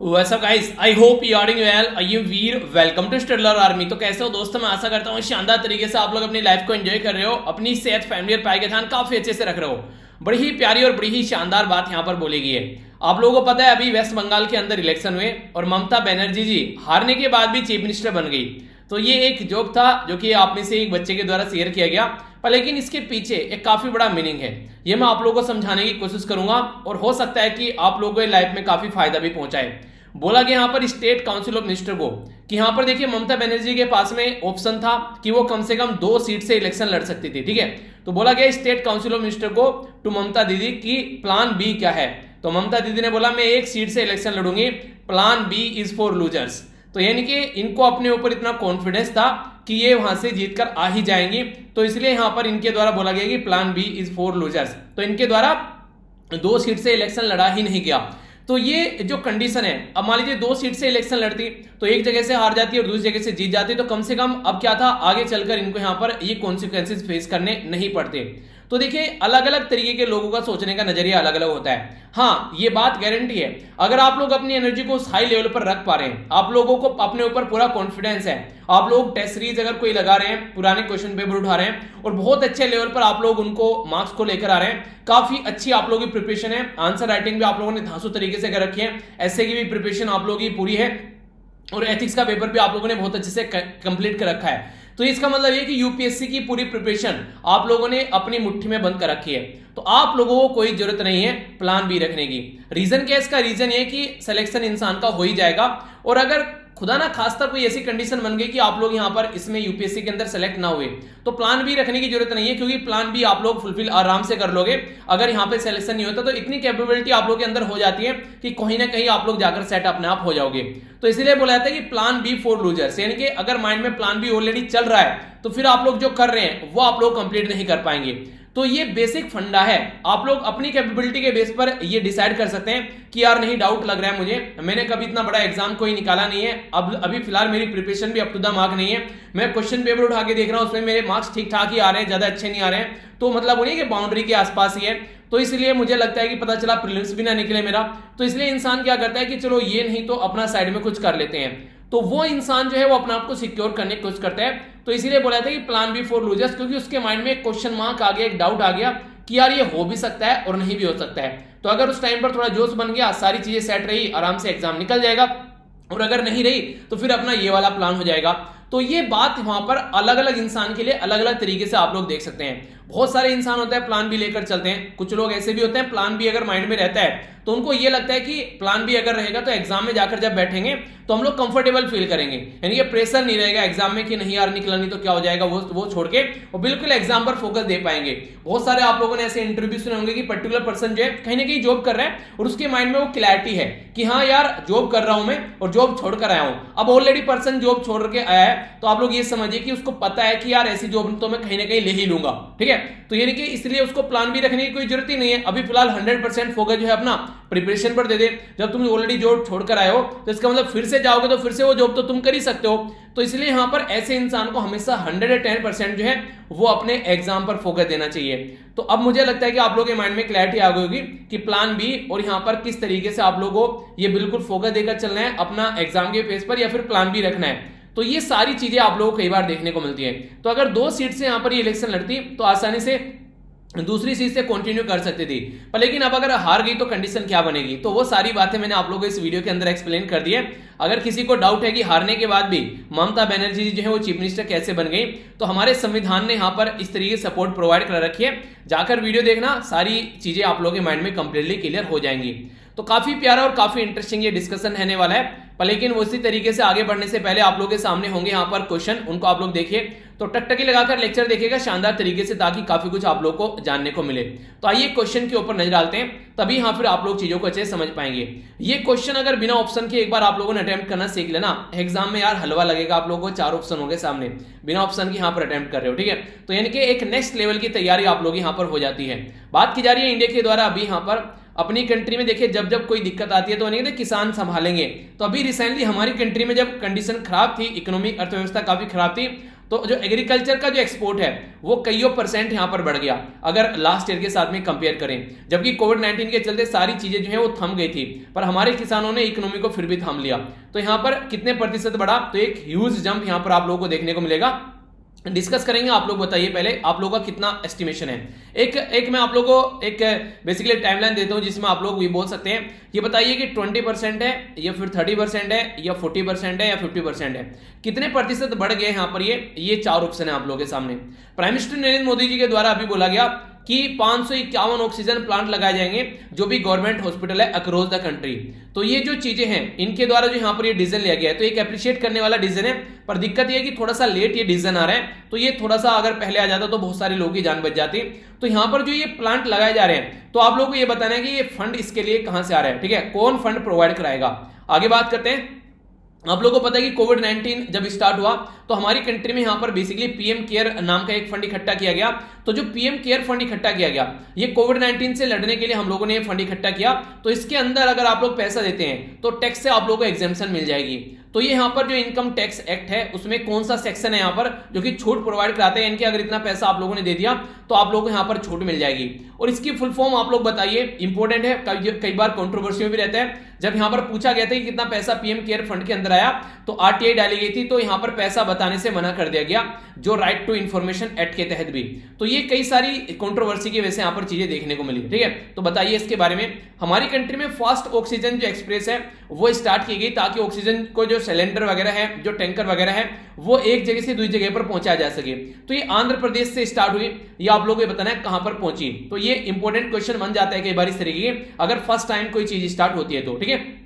वैसा guys I hope you are doing well. I am Veer, welcome to Stellar Army. तो कैसे हो दोस्तों, मैं आशा करता हूँ शानदार तरीके से आप लोग अपनी लाइफ को एंजॉय कर रहे हो, अपनी सेहत, फैमिली और पाई का ध्यान काफी अच्छे से रख रहे हो। बड़ी ही प्यारी और बड़ी ही शानदार बात यहाँ पर बोली गई है। आप लोगों को पता है अभी वेस्ट बंगाल के अंदर इलेक्शन हुए और ममता बनर्जी जी हारने के बाद भी चीफ मिनिस्टर बन गई। तो ये एक जोक था जो कि आप में से एक बच्चे के द्वारा शेयर किया गया, पर लेकिन इसके पीछे एक काफी बड़ा मीनिंग है। ये मैं आप लोगों को समझाने की कोशिश करूंगा और हो सकता है कि आप लोगों की लाइफ में काफी फायदा भी पहुंचाए। बोला गया यहाँ पर स्टेट काउंसिल ऑफ मिनिस्टर को कि यहाँ पर देखिए ममता बनर्जी के पास में ऑप्शन था कि वो कम से कम 2 सीट से इलेक्शन लड़ सकती थी, ठीक है। तो बोला गया स्टेट काउंसिल ऑफ मिनिस्टर को टू ममता दीदी की प्लान बी क्या है। तो ममता दीदी ने बोला मैं 1 सीट से इलेक्शन लड़ूंगी, plan B is for losers. तो यानी कि इनको अपने ऊपर इतना कॉन्फिडेंस था कि ये वहां से जीतकर आ ही जाएंगी, तो इसलिए यहां पर इनके द्वारा बोला गया कि plan B is for losers. तो इनके द्वारा 2 सीट से इलेक्शन लड़ा ही नहीं गया। तो ये जो कंडीशन है, अब मान लीजिए 2 सीट से इलेक्शन लड़ती तो एक जगह से हार जाती और दूसरी जगह से जीत जाती, तो कम से कम अब क्या था, आगे चलकर इनको यहां पर ये कॉन्सिक्वेंसेस फेस करने नहीं पड़ते। तो देखिए अलग अलग तरीके के लोगों का सोचने का नजरिया अलग अलग होता है। हाँ, ये बात गारंटी है, अगर आप लोग अपनी एनर्जी को उस हाई लेवल पर रख पा रहे हैं, आप लोगों को अपने ऊपर पूरा कॉन्फिडेंस है, आप लोग टेस्ट सीरीज अगर कोई लगा रहे हैं, पुराने क्वेश्चन पेपर उठा रहे हैं और बहुत अच्छे लेवल पर आप लोग उनको मार्क्स को लेकर आ रहे हैं, काफी अच्छी आप लोगों की प्रिपरेशन है, आंसर राइटिंग भी आप लोगों ने धांसू तरीके से कर रखी है, ऐसे की भी प्रिपरेशन आप लोगों की पूरी है और एथिक्स का पेपर भी आप लोगों ने बहुत अच्छे से कंप्लीट कर रखा है। तो इसका मतलब ये कि यूपीएससी की पूरी प्रिपरेशन आप लोगों ने अपनी मुट्ठी में बंद कर रखी है। तो आप लोगों को कोई जरूरत नहीं है प्लान बी रखने की। रीजन क्या है? इसका रीजन ये कि सिलेक्शन इंसान का हो ही जाएगा, और अगर खुदा ना खास्ता कोई ऐसी कंडीशन बन गई कि आप लोग यहां पर इसमें यूपीएससी के अंदर सेलेक्ट ना हुए, तो प्लान बी रखने की जरूरत नहीं है, क्योंकि प्लान बी आप लोग फुलफिल आराम से कर लोगे। अगर यहां पे सिलेक्शन नहीं होता तो इतनी कैपेबिलिटी आप लोग के अंदर हो जाती है कि कहीं ना कहीं आप लोग जाकर सेट अपने आप हो जाओगे। तो इसलिए बोला जाता है कि प्लान बी फॉर लूजर्स, यानी कि अगर माइंड में प्लान बी ऑलरेडी चल रहा है तो फिर आप लोग जो कर रहे हैं वो आप लोग कंप्लीट नहीं कर पाएंगे। तो ये बेसिक फंडा है, आप लोग अपनी कैपेबिलिटी के बेस पर ये डिसाइड कर सकते हैं कि यार नहीं, डाउट लग रहा है मुझे, मैंने कभी इतना बड़ा एग्जाम कोई निकाला नहीं है, अब अभी फिलहाल मेरी प्रिपरेशन भी अप टू द मार्क नहीं है, मैं क्वेश्चन पेपर उठा के देख रहा हूं उसमें मेरे मार्क्स ठीक ठाक ही आ रहे हैं, ज्यादा अच्छे नहीं आ रहे हैं, तो मतलब वो नहीं कि बाउंड्री के आसपास ही है। तो इसलिए मुझे लगता है कि पता चला प्रीलिम्स भी ना निकले मेरा, तो इसलिए इंसान क्या करता है कि चलो ये नहीं तो अपना साइड में कुछ कर लेते हैं। तो वो इंसान जो है वो अपने आप को सिक्योर करने की कोशिश करता है। तो इसीलिए बोला था कि प्लान बी फॉर लूजर्स, क्योंकि उसके माइंड में एक क्वेश्चन मार्क आ गया, एक डाउट आ गया कि यार ये हो भी सकता है और नहीं भी हो सकता है। तो अगर उस टाइम पर थोड़ा जोश बन गया, सारी चीजें सेट रही, आराम से एग्जाम निकल जाएगा, और अगर नहीं रही तो फिर अपना ये वाला प्लान हो जाएगा। तो ये बात वहां पर अलग अलग इंसान के लिए अलग अलग तरीके से आप लोग देख सकते हैं। बहुत सारे इंसान होते हैं प्लान बी लेकर चलते हैं, कुछ लोग ऐसे भी होते हैं प्लान बी अगर माइंड में रहता है तो उनको ये लगता है कि प्लान बी अगर रहेगा तो एग्जाम में जाकर जब बैठेंगे तो हम लोग कंफर्टेबल फील करेंगे, यानी कि प्रेशर नहीं रहेगा एग्जाम में कि नहीं यार निकला नहीं तो क्या हो जाएगा, वो छोड़ के वो बिल्कुल एग्जाम पर फोकस दे पाएंगे। बहुत सारे आप लोगों ने ऐसे इंटरव्यू सुने होंगे कि पर्टिकुलर पर्सन जो है कहीं ना कहीं जॉब कर रहा है और उसके माइंड में वो क्लैरिटी है कि हाँ यार जॉब कर रहा हूं मैं और जॉब छोड़कर आया हूं। अब ऑलरेडी पर्सन जॉब छोड़ के आया है तो आप लोग ये समझिए कि उसको पता है कि यार ऐसी जॉब तो मैं कहीं ना कहीं ले ही लूंगा, ठीक है। तो यानी कि इसलिए उसको प्लान भी रखने की कोई जरूरत ही नहीं है, अभी फिलहाल 100% फोकस जो है अपना प्रिपरेशन पर दे दे। जब तुम ऑलरेडी जॉब छोड़कर आए हो तो इसका मतलब फिर से जाओगे तो फिर से वो जॉब तो तुम कर ही सकते हो। तो इसलिए यहां पर ऐसे इंसान को हमेशा 110% जो है वो अपने एग्जाम पर फोकस देना चाहिए। तो अब मुझे लगता है कि आप लोगों के माइंड में क्लैरिटी आ गई होगी कि प्लान बी और यहां पर किस तरीके से आप लोगों को ये बिल्कुल फोकस देकर चलना है अपना एग्जाम के पेज पर, या फिर प्लान बी रखना है। तो ये सारी चीजें आप लोगों को कई बार देखने को मिलती है। तो अगर 2 सीट से यहां पर ये इलेक्शन लड़ती तो आसानी से दूसरी सीट से कंटिन्यू कर सकती थी, पर लेकिन अब अगर हार गई तो कंडीशन क्या बनेगी, तो वो सारी बातें मैंने आप लोगों को इस वीडियो के अंदर एक्सप्लेन कर दी है। अगर किसी को डाउट है कि हारने के बाद भी ममता बनर्जी जी जो है वो चीफ मिनिस्टर कैसे बन गई, तो हमारे संविधान ने यहाँ पर इस तरीके से सपोर्ट प्रोवाइड कर रखी है, जाकर वीडियो देखना, सारी चीजें आप लोगों के माइंड में कंप्लीटली क्लियर हो जाएंगी। तो काफी प्यारा और काफी इंटरेस्टिंग ये डिस्कशन रहने वाला है, पर लेकिन उसी तरीके से आगे बढ़ने से पहले आप लोगों के सामने होंगे यहाँ पर क्वेश्चन, उनको आप लोग देखिए, तो टकटकी लगाकर लेक्चर देखिएगा शानदार तरीके से, ताकि काफी कुछ आप लोग को जानने को मिले। तो आइए क्वेश्चन के ऊपर नजर डालते हैं, तभी यहाँ फिर आप लोग चीजों को अच्छे से समझ पाएंगे। ये क्वेश्चन अगर बिना ऑप्शन के एक बार आप लोगों ने अटेम्प्ट करना सीख लेना, एग्जाम में यार हलवा लगेगा आप लोगों को, 4 ऑप्शन होंगे सामने, बिना ऑप्शन के यहाँ पर अटेम्प्ट कर रहे हो, ठीक है। तो यानी कि एक नेक्स्ट लेवल की तैयारी आप लोग यहाँ पर हो जाती है। बात की जा रही है इंडिया के द्वारा अभी यहाँ पर अपनी कंट्री में, देखिए जब जब कोई दिक्कत आती है तो नहीं किसान संभालेंगे। तो अभी रिसेंटली हमारी कंट्री में जब कंडीशन खराब थी, इकोनॉमिक अर्थव्यवस्था काफी खराब थी, तो जो एग्रीकल्चर का जो एक्सपोर्ट है वो कईयों % यहां पर बढ़ गया अगर लास्ट ईयर के साथ में कंपेयर करें, जबकि कोविड-19 के चलते सारी चीजें जो है वो थम गई थी, पर हमारे किसानों ने इकोनॉमी को फिर भी थाम लिया। तो यहां पर कितने % बढ़ा, तो एक ह्यूज जंप यहां पर आप लोगों को देखने को मिलेगा। डिस्कस करेंगे, आप लोग बताइए पहले आप लोगों का कितना एस्टिमेशन है। एक मैं आप लोगों को एक बेसिकली टाइमलाइन देता हूं जिसमें आप लोग ये बोल सकते हैं, ये बताइए कि 20% है या फिर 30% है या 40% है या 50% है, कितने % बढ़ गए यहां पर। ये 4 ऑप्शन है आप लोगों के सामने। प्राइम मिनिस्टर नरेंद्र मोदी जी के द्वारा अभी बोला गया कि 551 ऑक्सीजन प्लांट लगाए जाएंगे जो भी गवर्नमेंट हॉस्पिटल है अक्रॉस द कंट्री। तो ये जो चीजें हैं इनके द्वारा जो यहाँ पर ये डिसीजन लिया गया है, तो एक अप्रिशिएट करने वाला डिसीजन है, पर दिक्कत ये है कि थोड़ा सा लेट ये डिसीजन आ रहा है। तो ये थोड़ा सा अगर पहले आ जाता तो बहुत सारे लोगों की जान बच जाती। तो यहाँ पर जो ये प्लांट लगाए जा रहे हैं, तो आप लोगों को ये बताना है कि ये फंड इसके लिए कहां से आ रहा है, ठीक है, कौन फंड प्रोवाइड कराएगा। आगे बात करते हैं। आप लोगों को पता है कि कोविड-19 जब स्टार्ट हुआ तो हमारी कंट्री में यहां पर बेसिकली पीएम केयर नाम का एक फंड इकट्ठा किया गया। तो जो पीएम केयर फंड इकट्ठा किया गया, ये कोविड-19 से लड़ने के लिए हम लोगों ने ये फंड इकट्ठा किया। तो इसके अंदर अगर आप लोग पैसा देते हैं तो टैक्स से आप लोगों को एग्जेम्पशन मिल जाएगी। तो ये यहाँ पर जो इनकम टैक्स एक्ट है उसमें कौन सा सेक्शन है यहाँ पर जो कि छूट प्रोवाइड कराते हैं, इनके अगर इतना पैसा आप लोगों ने दे दिया तो आप लोगों को यहाँ पर छूट मिल जाएगी। और इसकी फुल फॉर्म आप लोग बताइए, इंपॉर्टेंट है, कई बार कंट्रोवर्सी में भी रहता है। जब यहाँ पर पूछा गया था कि कितना पैसा पीएम केयर फंड के अंदर आया तो आरटीआई डाली गई थी, तो यहाँ पर पैसा बताने से मना कर दिया गया, जो राइट टू इंफॉर्मेशन एक्ट के तहत भी। तो ये कई सारी कंट्रोवर्सी की वजह से यहाँ पर चीजें देखने को मिली, ठीक है। तो बताइए इसके बारे में। हमारी कंट्री में फास्ट ऑक्सीजन जो एक्सप्रेस है वो स्टार्ट की गई ताकि ऑक्सीजन को जो सिलेंडर वगैरह है, जो टैंकर वगैरह है, वो एक जगह से दूसरी जगह पर पहुंचाया जा सके। तो ये आंध्र प्रदेश से स्टार्ट हुई, ये आप लोगों को बताना है कहां पर पहुंची। तो ये इंपॉर्टेंट क्वेश्चन बन जाता है कई बार इस तरीके के, अगर फर्स्ट टाइम कोई चीज स्टार्ट होती है तो, ठीक है।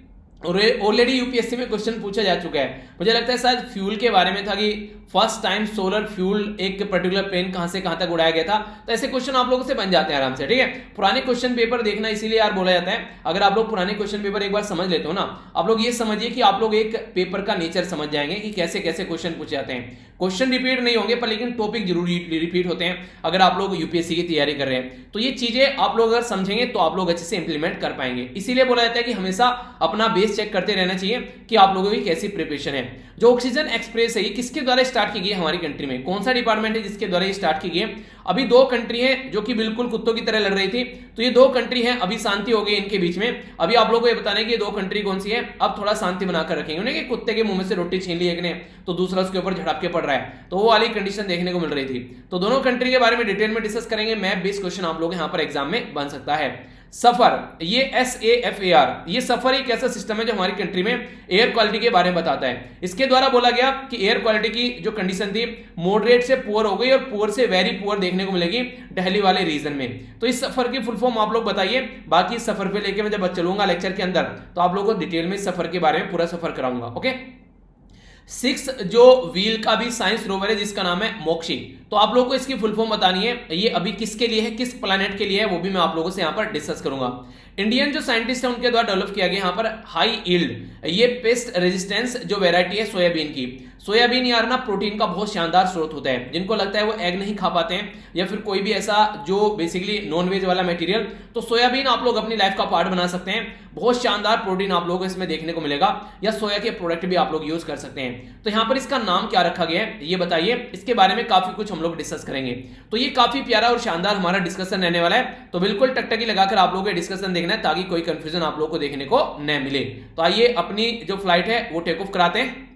और ऑलरेडी यूपीएससी में क्वेश्चन पूछा जा चुका है, मुझे लगता है शायद फ्यूल के बारे में था कि फर्स्ट टाइम सोलर फ्यूल एक पर्टिकुलर प्लेन कहां से कहां तक उड़ाया गया था। तो ऐसे क्वेश्चन आप लोगों से बन जाते हैं आराम से, ठीक है। पुराने क्वेश्चन पेपर देखना इसीलिए यार बोला जाता है, अगर आप लोग पुराने क्वेश्चन पेपर एक बार समझ लेते हो ना, आप लोग ये समझिए कि आप लोग एक पेपर का नेचर समझ जाएंगे कि कैसे कैसे क्वेश्चन पूछे जाते हैं। क्वेश्चन रिपीट नहीं होंगे पर लेकिन टॉपिक जरूर रिपीट होते हैं अगर आप लोग यूपीएससी की तैयारी कर रहे हैं। तो ये चीजें आप लोग अगर समझेंगे तो आप लोग अच्छे से इंप्लीमेंट कर पाएंगे। इसीलिए बोला जाता है कि हमेशा अपना बेस चेक करते रहना चाहिए कि आप लोगों की कैसी प्रिपरेशन है। जो ऑक्सीजन एक्सप्रेस है ये किसके द्वारा स्टार्ट की गई हमारी कंट्री में, कौन सा डिपार्टमेंट है जिसके द्वारा ये स्टार्ट की गई। अभी 2 कंट्री हैं जो कि बिल्कुल कुत्तों की तरह लड़ रही थी, तो ये 2 कंट्री हैं, अभी शांति हो गई इनके बीच में। अभी आप लोगों को ये बताना है कि ये 2 कंट्री कौन सी है, अब थोड़ा शांति बनाकर रखेंगे। उन्हें कि कुत्ते के मुंह में से रोटी छीन ली एक ने तो दूसरा उसके ऊपर झड़प के पड़ रहा है, तो वो वाली कंडीशन देखने को मिल रही थी। तो दोनों कंट्री के बारे में डिटेल में डिस्कस करेंगे। मैप बेस्ड क्वेश्चन आप लोग यहाँ पर एग्जाम में बन सकता है। सफर, ये SAFAR, ये सफर एक ऐसा सिस्टम है जो हमारी कंट्री में एयर क्वालिटी के बारे में बताता है। इसके द्वारा बोला गया कि एयर क्वालिटी की जो कंडीशन थी मॉडरेट से पुअर हो गई और पुअर से वेरी पुअर देखने को मिलेगी दिल्ली वाले रीजन में। तो इस सफर की फुल फॉर्म आप लोग बताइए, बाकी सफर पे लेके मैं जब चलूंगा लेक्चर के अंदर तो आप लोगों को डिटेल में सफर के बारे में पूरा सफर कराऊंगा, ओके। 6 जो व्हील का भी साइंस रोवर है जिसका नाम है मोक्शी, तो आप लोगों को इसकी फुल फॉर्म बतानी है, ये अभी किसके लिए है, किस प्लैनेट के लिए है, वो भी मैं आप लोगों से यहाँ पर डिस्कस करूंगा। इंडियन जो साइंटिस्ट है उनके द्वारा डेवलप किया गया यहाँ पर हाई यील्ड, ये पेस्ट रेजिस्टेंस जो वेराइटी है सोयाबीन की। सोयाबीन यार ना प्रोटीन का बहुत शानदार स्रोत होता है। जिनको लगता है वो एग नहीं खा पाते हैं या फिर कोई भी ऐसा जो बेसिकली नॉन वेज वाला मटेरियल, तो सोयाबीन आप लोग अपनी लाइफ का पार्ट बना सकते हैं। बहुत शानदार प्रोटीन आप लोगों को इसमें देखने को मिलेगा, या सोया के प्रोडक्ट भी आप लोग यूज कर सकते हैं। तो यहाँ पर इसका नाम क्या रखा गया है ये बताइए, इसके बारे में काफी कुछ हम लोग डिस्कस करेंगे। तो ये काफी प्यारा और शानदार हमारा डिस्कशन रहने वाला है, तो बिल्कुल टकटकी लगाकर आप लोगों को डिस्कशन देखना है ताकि कोई कंफ्यूजन आप लोगों को देखने को न मिले। तो आइए अपनी जो फ्लाइट है वो टेक ऑफ कराते हैं।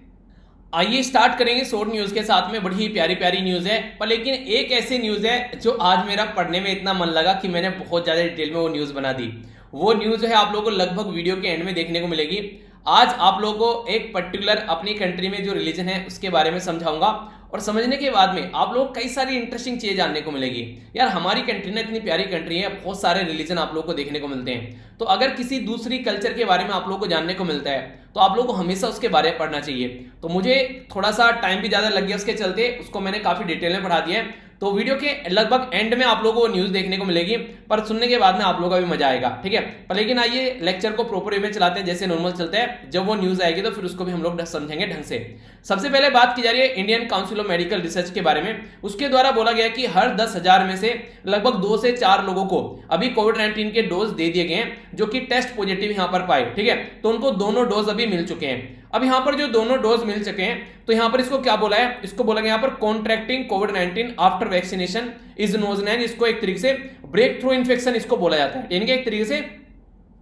आइए स्टार्ट करेंगे शॉर्ट न्यूज के साथ में। बड़ी प्यारी प्यारी न्यूज है, पर लेकिन एक ऐसी न्यूज है जो आज मेरा पढ़ने में इतना मन लगा कि मैंने बहुत ज्यादा डिटेल में वो न्यूज बना दी। वो न्यूज है आप लोगों को लगभग वीडियो के एंड में देखने को मिलेगी। आज आप लोगों को एक पर्टिकुलर अपनी कंट्री में जो रिलीजन है उसके बारे में समझाऊंगा, और समझने के बाद में आप लोग कई सारी इंटरेस्टिंग चीजें जानने को मिलेगी। यार हमारी कंट्री ना इतनी प्यारी कंट्री है, बहुत सारे रिलीजन आप लोग को देखने को मिलते हैं। तो अगर किसी दूसरी कल्चर के बारे में आप लोग को जानने को मिलता है तो आप लोग को हमेशा उसके बारे में पढ़ना चाहिए। तो मुझे थोड़ा सा टाइम भी ज्यादा लग गया उसके चलते, उसको मैंने काफी डिटेल में पढ़ा दिया है। तो वीडियो के लगभग एंड में आप लोगों को न्यूज देखने को मिलेगी, पर सुनने के बाद में आप लोगों का भी मजा आएगा, ठीक है। पर लेकिन आइए लेक्चर को प्रॉपर वे में चलाते हैं जैसे नॉर्मल चलता है। जब वो न्यूज आएगी तो फिर उसको भी हम लोग समझेंगे ढंग से। सबसे पहले बात की जा रही है Indian council of medical research के बारे में। उसके द्वारा बोला गया कि हर 10,000 में से लगभग 2 से 4 लोगों को अभी कोविड-19 के डोज दे दिए गए हैं जो कि टेस्ट पॉजिटिव यहां पर पाए, ठीक है। तो उनको दोनों डोज अभी मिल चुके हैं। अब यहाँ पर जो दोनों डोज मिल चुके हैं तो यहाँ पर इसको क्या बोला है, इसको बोला गया यहाँ पर कॉन्ट्रैक्टिंग कोविड-19 after vaccination is known as, इसको एक तरीके से ब्रेक थ्रू इन्फेक्शन इसको बोला जाता है। यानी कि एक तरीके से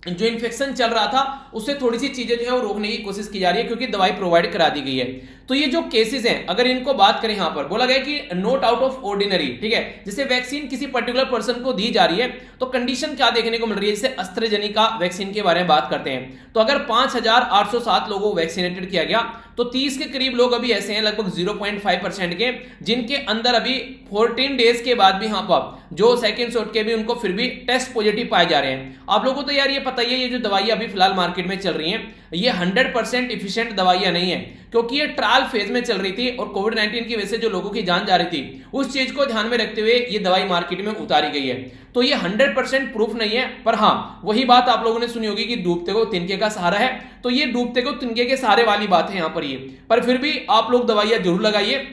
जो इन्फेक्शन चल रहा था उससे थोड़ी सी चीजें जो है वो रोकने की कोशिश की जा रही है क्योंकि दवाई प्रोवाइड करा दी गई है। तो ये जो केसेस हैं अगर इनको बात करें, यहां पर बोला गया कि नोट आउट ऑफ ऑर्डिनरी, ठीक है, जैसे वैक्सीन किसी पर्टिकुलर पर्सन को दी जा रही है तो कंडीशन क्या देखने को मिल रही है, जैसे एस्ट्राजेनेका वैक्सीन के बारे में बात करते हैं तो अगर 5807 लोगों को वैक्सीनेटेड किया गया तो 30 के करीब लोग अभी ऐसे हैं, लगभग 0.5% के, जिनके अंदर अभी 14 डेज के बाद भी यहाँ पर जो सेकेंड शॉट के भी उनको फिर भी टेस्ट पॉजिटिव पाए जा रहे हैं। आप लोगों को तो यार ये पता ही है ये जो दवाइयां अभी फिलहाल मार्केट में चल रही हैं ये 100% इफिशिएंट दवाइयां नहीं है क्योंकि ये ट्रायल फेज में चल रही थी और कोविड-19 की वजह से जो लोगों की जान जा रही थी उस चीज को ध्यान में रखते हुए ये दवाई मार्केट में उतारी गई है। तो ये 100% प्रूफ नहीं है, पर हाँ वही बात आप लोगों ने सुनी होगी कि डूबते को तिनके का सहारा है, तो ये डूबते को तिनके के सहारे वाली बात है यहाँ पर ये। पर फिर भी आप लोग दवाइयां जरूर लगाइए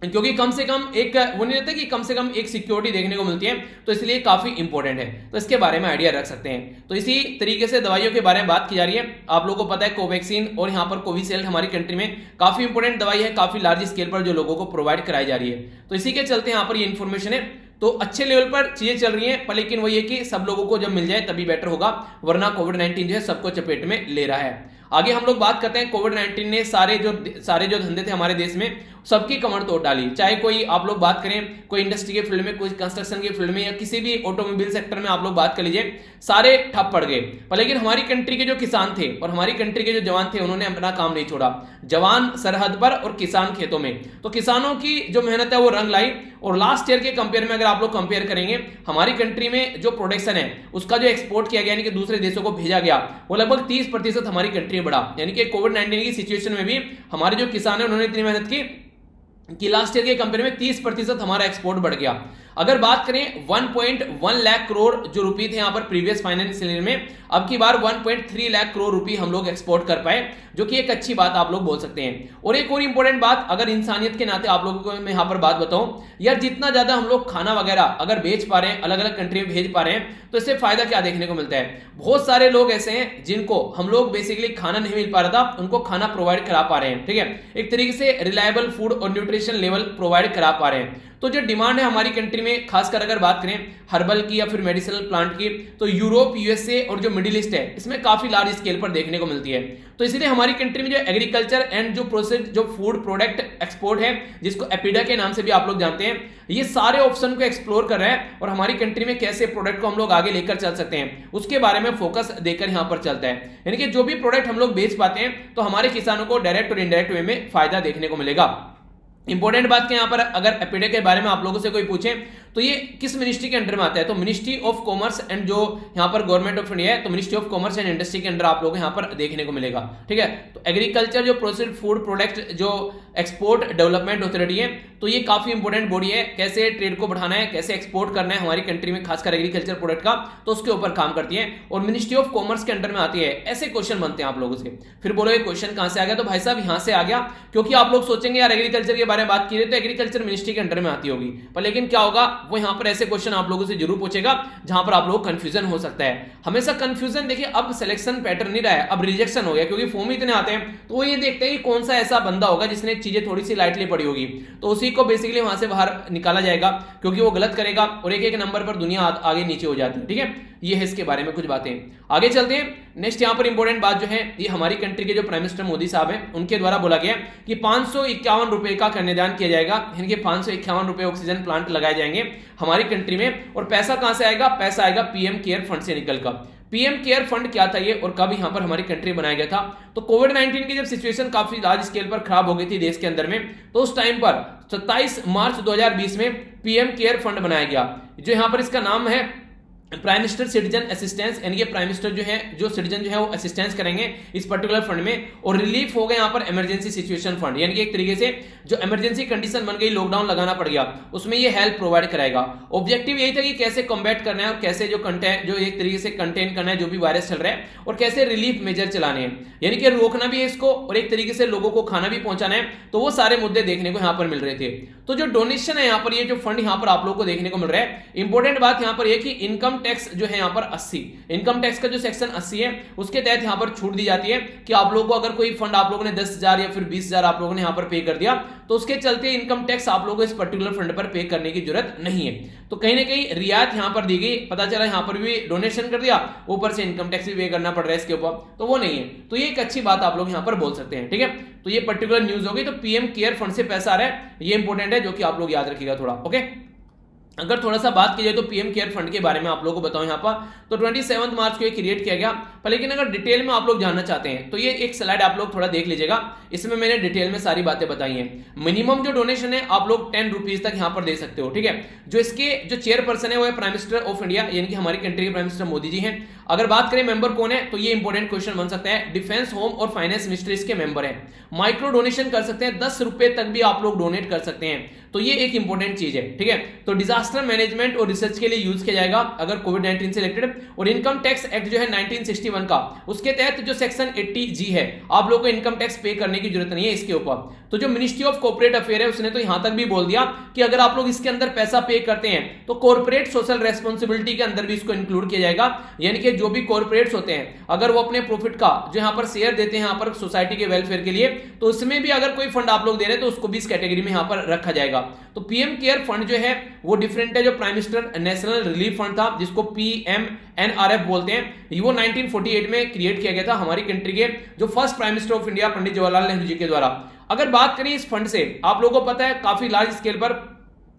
क्योंकि कम से कम एक वो नहीं रहता कि कम से कम एक सिक्योरिटी देखने को मिलती है, तो इसलिए काफी इंपॉर्टेंट है, तो इसके बारे में आइडिया रख सकते हैं। तो इसी तरीके से दवाइयों के बारे में बात की जा रही है। आप लोगों को पता है कोवैक्सीन और यहाँ पर कोविशील्ड हमारी कंट्री में काफी इंपॉर्टेंट दवाई है, काफी लार्ज स्केल पर जो लोगों को प्रोवाइड कराई जा रही है। तो इसी के चलते यहाँ पर ये इन्फॉर्मेशन है, तो अच्छे लेवल पर चीजें चल रही हैं, पर लेकिन वही है कि सब लोगों को जब मिल जाए तभी बेटर होगा, वरना कोविड-19 जो है सबको चपेट में ले रहा है। आगे हम लोग बात करते हैं, कोविड-19 ने सारे जो धंधे थे हमारे देश में सबकी कमर तोड़ डाली। चाहे कोई आप लोग बात करें कोई इंडस्ट्री के फील्ड में, कोई कंस्ट्रक्शन के फील्ड में या किसी भी ऑटोमोबाइल सेक्टर में आप लोग बात कर लीजिए, सारे ठप पड़ गए। पर लेकिन हमारी कंट्री के जो किसान थे और हमारी कंट्री के जो जवान थे उन्होंने अपना काम नहीं छोड़ा। जवान सरहद पर और किसान खेतों में, तो किसानों की जो मेहनत है वो रंग लाई। और लास्ट ईयर के कंपेयर में अगर आप लोग कंपेयर करेंगे, हमारी कंट्री में जो प्रोडक्शन है उसका जो एक्सपोर्ट किया गया यानी कि दूसरे देशों को भेजा गया वो लगभग 30% हमारी कंट्री में बढ़ा। यानी कि कोविड-19 की सिचुएशन में भी हमारे जो किसान है उन्होंने इतनी मेहनत की कि लास्ट ईयर के कंपेयर में 30% हमारा एक्सपोर्ट बढ़ गया। अगर बात करें 1.1 लाख करोड़ जो रुपए थे यहाँ पर प्रीवियस फाइनेंशियल ईयर में, अब की बार 1.3 लाख करोड़ रुपए हम लोग एक्सपोर्ट कर पाए, जो कि एक अच्छी बात आप लोग बोल सकते हैं। और एक और इंपॉर्टेंट बात, अगर इंसानियत के नाते आप लोगों को मैं यहाँ पर बात बताऊं, यार जितना ज्यादा हम लोग खाना वगैरह अगर बेच पा रहे हैं, अलग अलग कंट्री में भेज पा रहे हैं, तो इससे फायदा क्या देखने को मिलता है। बहुत सारे लोग ऐसे हैं जिनको हम लोग बेसिकली खाना नहीं मिल पा रहा था, उनको खाना प्रोवाइड करा पा रहे हैं, ठीक है, एक तरीके से रिलायबल फूड और न्यूट्रिशन लेवल प्रोवाइड करा पा रहे हैं। तो जो डिमांड है हमारी कंट्री में, खासकर अगर बात करें हर्बल की या फिर मेडिसिनल प्लांट की, तो यूरोप, यूएसए और जो मिडिल ईस्ट है इसमें काफी लार्ज स्केल पर देखने को मिलती है। तो इसलिए हमारी कंट्री में जो एग्रीकल्चर एंड जो प्रोसेस जो फूड प्रोडक्ट एक्सपोर्ट है, जिसको एपिडा के नाम से भी आप लोग जानते हैं, ये सारे ऑप्शन को एक्सप्लोर कर रहे हैं और हमारी कंट्री में कैसे प्रोडक्ट को हम लोग आगे लेकर चल सकते हैं उसके बारे में फोकस देकर यहाँ पर चलता है। यानी कि जो भी प्रोडक्ट हम लोग बेच पाते हैं तो हमारे किसानों को डायरेक्ट और इनडायरेक्ट वे में फायदा देखने को मिलेगा। इंपॉर्टेंट बात क्या यहाँ पर, अगर एपिडा के बारे में आप लोगों से कोई पूछे तो ये किस मिनिस्ट्री के अंडर में आता है, तो मिनिस्ट्री ऑफ कॉमर्स एंड जो यहाँ पर गवर्नमेंट ऑफ इंडिया है, तो ministry of commerce and industry के अंडर आप लोग यहाँ पर देखने को मिलेगा, ठीक है। तो एग्रीकल्चर जो प्रोसेस्ड फूड प्रोडक्ट जो एक्सपोर्ट डेवलपमेंट अथॉरिटी है, तो ये काफी इंपॉर्टेंट बॉडी है, कैसे ट्रेड को बढ़ाना है, कैसे एक्सपोर्ट करना है हमारी कंट्री में, खासकर एग्रीकल्चर प्रोडक्ट का, तो उसके ऊपर काम करती है और मिनिस्ट्री ऑफ कॉमर्स के अंडर में आती है। ऐसे क्वेश्चन बनते हैं आप लोगों से, फिर बोलो ये क्वेश्चन कहां से आ गया, तो भाई साहब यहाँ से आ गया, क्योंकि आप लोग सोचेंगे यार एग्रीकल्चर के बारे में बात की रही तो एग्रीकल्चर मिनिस्ट्री के अंडर में आती होगी, पर लेकिन क्या होगा, वो यहाँ पर ऐसे क्वेश्चन आप लोगों से जरूर पूछेगा जहां पर आप लोगों को कंफ्यूजन हो सकता है। हमेशा कंफ्यूजन देखिए, अब सिलेक्शन पैटर्न नहीं रहा है, अब रिजेक्शन हो गया, क्योंकि फॉर्म इतने आते हैं तो वो ये देखते हैं कि कौन सा ऐसा बंदा होगा जिसने चीजें थोड़ी सी लाइटली पड़ी होगी, तो उसी को बेसिकली वहां से बाहर निकाला जाएगा, क्योंकि वो गलत करेगा और एक एक नंबर पर दुनिया आगे नीचे हो जाती है, ठीक है। ये है इसके बारे में कुछ बातें। आगे चलते हैं, नेक्स्ट यहाँ पर इंपॉर्टेंट बात जो है, ये हमारी कंट्री के जो प्राइम मिनिस्टर मोदी साहब हैं उनके द्वारा बोला गया कि 551 रुपए का कन्यादान किया जाएगा, यानी कि 551 रुपए ऑक्सीजन प्लांट लगाए जाएंगे हमारी कंट्री में। और पैसा कहां से आएगा, पैसा आएगा पीएम केयर फंड से निकल कर। पीएम केयर फंड क्या था ये और कब यहाँ पर हमारी कंट्री बनाया गया था, तो कोविड-19 की जब सिचुएशन काफी लार्ज स्केल पर खराब हो गई थी देश के अंदर में, तो उस टाइम पर 27 मार्च 2020 में पीएम केयर फंड बनाया गया, जो यहाँ पर इसका नाम है प्राइम मिनिस्टर सिटीजन असिस्टेंस, यानी कि प्राइम मिनिस्टर जो है जो सिटीजन जो है वो असिस्टेंस करेंगे इस पर्टिकुलर फंड में। और रिलीफ हो गया यहाँ पर इमरजेंसी सिचुएशन फंड, यानी कि एक तरीके से जो इमरजेंसी कंडीशन बन गई, लॉकडाउन लगाना पड़ गया, उसमें ये हेल्प प्रोवाइड कराएगा। ऑब्जेक्टिव यही था कि कैसे कॉम्बैट करना है और कैसे जो एक तरीके से कंटेन करना है जो भी वायरस चल रहा है, और कैसे रिलीफ मेजर चलाने हैं, यानी कि रोकना भी है इसको और एक तरीके से लोगों को खाना भी पहुंचाना है। तो वो सारे मुद्दे देखने को यहाँ पर मिल रहे थे। तो जो डोनेशन है यहाँ पर, ये जो फंड यहाँ पर आप लोगों को देखने को मिल रहा है, इंपॉर्टेंट बात यहाँ पर यह कि इनकम टैक्स जो है यहाँ पर 80, इनकम टैक्स का जो सेक्शन 80 है उसके तहत यहाँ पर छूट दी जाती है कि आप लोगों को अगर कोई फंड आप लोगों ने 10,000 या फिर 20,000 आप लोगों ने यहाँ पर पे कर दिया तो उसके चलते इनकम टैक्स आप लोगों को इस पर्टिकुलर फंड पर पे करने की जरूरत नहीं है। तो कहीं ना कहीं रियायत यहाँ पर दी गई, पता चला यहाँ पर भी डोनेशन कर दिया, ऊपर से इनकम टैक्स भी पे करना पड़ रहा है इसके ऊपर, तो वो नहीं है। तो ये एक अच्छी बात आप लोग यहाँ पर बोल सकते हैं, ठीक है। तो ये पर्टिकुलर न्यूज होगी। तो पीएम केयर फंड से पैसा आ रहा है, ये इंपॉर्टेंट है, जो कि आप लोग याद रखिएगा थोड़ा, ओके। अगर थोड़ा सा बात की जाए तो पीएम केयर फंड के बारे में आप लोगों को बताऊं यहाँ पर, तो 27 मार्च को ये क्रिएट किया गया। पर लेकिन अगर डिटेल में आप लोग जानना चाहते हैं तो ये एक स्लाइड आप लोग थोड़ा देख लीजिएगा, इसमें मैंने डिटेल में सारी बातें बताई हैं। मिनिमम जो डोनेशन है आप लोग 10 रुपीज तक यहाँ पर दे सकते हो, ठीक है। जो इसके जो चेयरपर्सन है वो है प्राइम मिनिस्टर ऑफ इंडिया, यानी कि हमारी कंट्री के प्राइम मिनिस्टर मोदी जी हैं। अगर बात करें मेंबर कौन है, तो ये इंपॉर्टेंट क्वेश्चन बन सकता है। डिफेंस, होम और फाइनेंस मिनिस्टर इसके मेंबर है। माइक्रो डोनेशन कर सकते हैं, 10 रुपए तक भी आप लोग डोनेट कर सकते हैं, तो ये एक इंपॉर्टेंट चीज है, ठीक है। तो डिजास्टर मैनेजमेंट और रिसर्च के लिए यूज किया जाएगा अगर कोविड-19 से रिलेटेड। और इनकम टैक्स एक्ट जो है 1961 का, उसके तहत जो सेक्शन 80G है, आप लोगों को इनकम टैक्स पे करने की जरूरत नहीं है इसके ऊपर। तो जो मिनिस्ट्री ऑफ कॉर्पोरेट अफेयर है उसने तो यहां तक भी बोल दिया कि अगर आप लोग इसके अंदर पैसा पे करते हैं तो कॉर्पोरेट सोशल रेस्पॉन्सिबिलिटी के अंदर भी इसको इंक्लूड किया जाएगा, यानी कि जो भी कॉर्पोरेट्स होते हैं अगर वो अपने प्रॉफिट का जो यहाँ पर शेयर देते हैं यहाँ पर सोसाइटी के वेलफेयर के लिए, तो उसमें भी अगर कोई फंड आप लोग दे रहे हैं तो उसको भी इस कैटेगरी में यहाँ पर रखा जाएगा। तो पीएम केयर फंड जो है वो डिफरेंट है। जो prime minister national relief fund था जिसको PMNRF बोलते हैं, वो 1948 में क्रिएट किया गया था हमारी कंट्री के जो first prime minister of India Pandit Jawaharlal Nehru ji के द्वारा। अगर बात करें इस फंड से, आप लोगों को पता है काफी लार्ज स्केल पर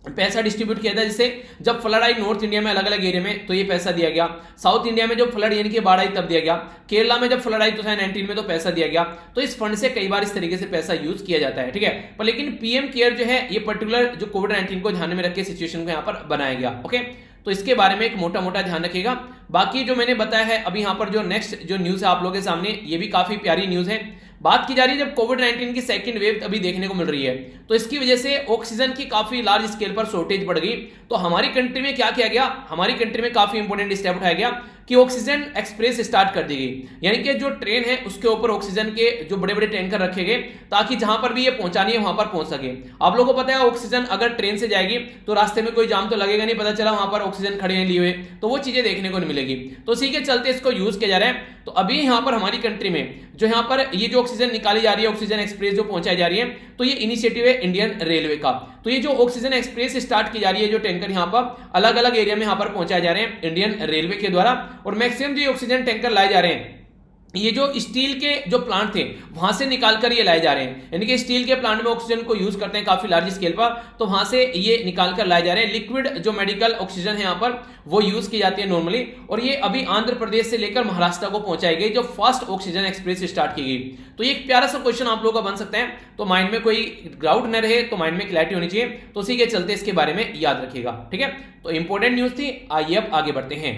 पैसा डिस्ट्रीब्यूट किया था, जिससे जब फ्लड आई नॉर्थ इंडिया में अलग अलग एरिया में तो ये पैसा दिया गया। साउथ इंडिया में जब फ्लड यानी कि बाढ़ आई तब दिया गया। केरला में जब फ्लड आई 2019 में तो पैसा दिया गया। तो इस फंड से कई बार इस तरीके से पैसा यूज किया जाता है, ठीक है। पर लेकिन पीएम केयर जो है ये पर्टिकुलर जो कोविड-19 को ध्यान में रख के सिचुएशन को यहाँ पर बनाया गया, ओके। तो इसके बारे में एक मोटा मोटा ध्यान रखिएगा। बाकी जो मैंने बताया है अभी यहाँ पर जो नेक्स्ट जो न्यूज है आप लोगों के सामने, ये भी काफी प्यारी न्यूज है। बात की जा रही है जब कोविड-19 की सेकंड वेव अभी देखने को मिल रही है, तो इसकी वजह से ऑक्सीजन की काफी लार्ज स्केल पर शॉर्टेज बढ़ गई। तो हमारी कंट्री में क्या किया गया, हमारी कंट्री में काफी इंपॉर्टेंट स्टेप उठाया गया कि ऑक्सीजन एक्सप्रेस स्टार्ट कर दी गई, यानी कि जो ट्रेन है उसके ऊपर ऑक्सीजन के जो बड़े बड़े टैंकर रखे गए ताकि जहां पर भी ये पहुंचानी है वहां पर पहुंच सके। आप लोगों को पता है ऑक्सीजन अगर ट्रेन से जाएगी तो रास्ते में कोई जाम तो लगेगा नहीं, पता चला वहां पर ऑक्सीजन खड़े हैं लिए हुए, तो वो चीजें देखने को नहीं मिलेगी। तो इसी के चलते इसको यूज किया जा रहा है। तो अभी यहाँ पर हमारी कंट्री में जो यहाँ पर ये जो ऑक्सीजन निकाली जा रही है, ऑक्सीजन एक्सप्रेस जो पहुंचाई जा रही है, तो ये इनिशिएटिव है इंडियन रेलवे का। तो ये जो ऑक्सीजन एक्सप्रेस स्टार्ट की जा रही है, जो टैंकर यहाँ पर अलग अलग एरिया में यहाँ पर पहुंचाए जा रहे हैं इंडियन रेलवे के द्वारा, और मैक्सिमम जो ऑक्सीजन टैंकर लाए जा रहे हैं ये जो स्टील के जो प्लांट थे वहां से निकालकर ये लाए जा रहे हैं, यानी कि स्टील के प्लांट में ऑक्सीजन को यूज करते हैं काफी लार्ज स्केल पर, तो वहां से ये निकालकर लाए जा रहे हैं। लिक्विड जो मेडिकल ऑक्सीजन है यहाँ पर वो यूज की जाती है नॉर्मली, और ये अभी आंध्र प्रदेश से लेकर महाराष्ट्र को पहुंचाई गई जो फर्स्ट ऑक्सीजन एक्सप्रेस स्टार्ट की गई। तो ये एक प्यारा सा क्वेश्चन आप लोगों का बन सकता है, तो माइंड में कोई डाउट न रहे, तो माइंड में क्लैरिटी होनी चाहिए, तो उसी के चलते इसके बारे में याद रखिएगा, ठीक है। तो इंपॉर्टेंट न्यूज थी। आइए अब आगे बढ़ते हैं।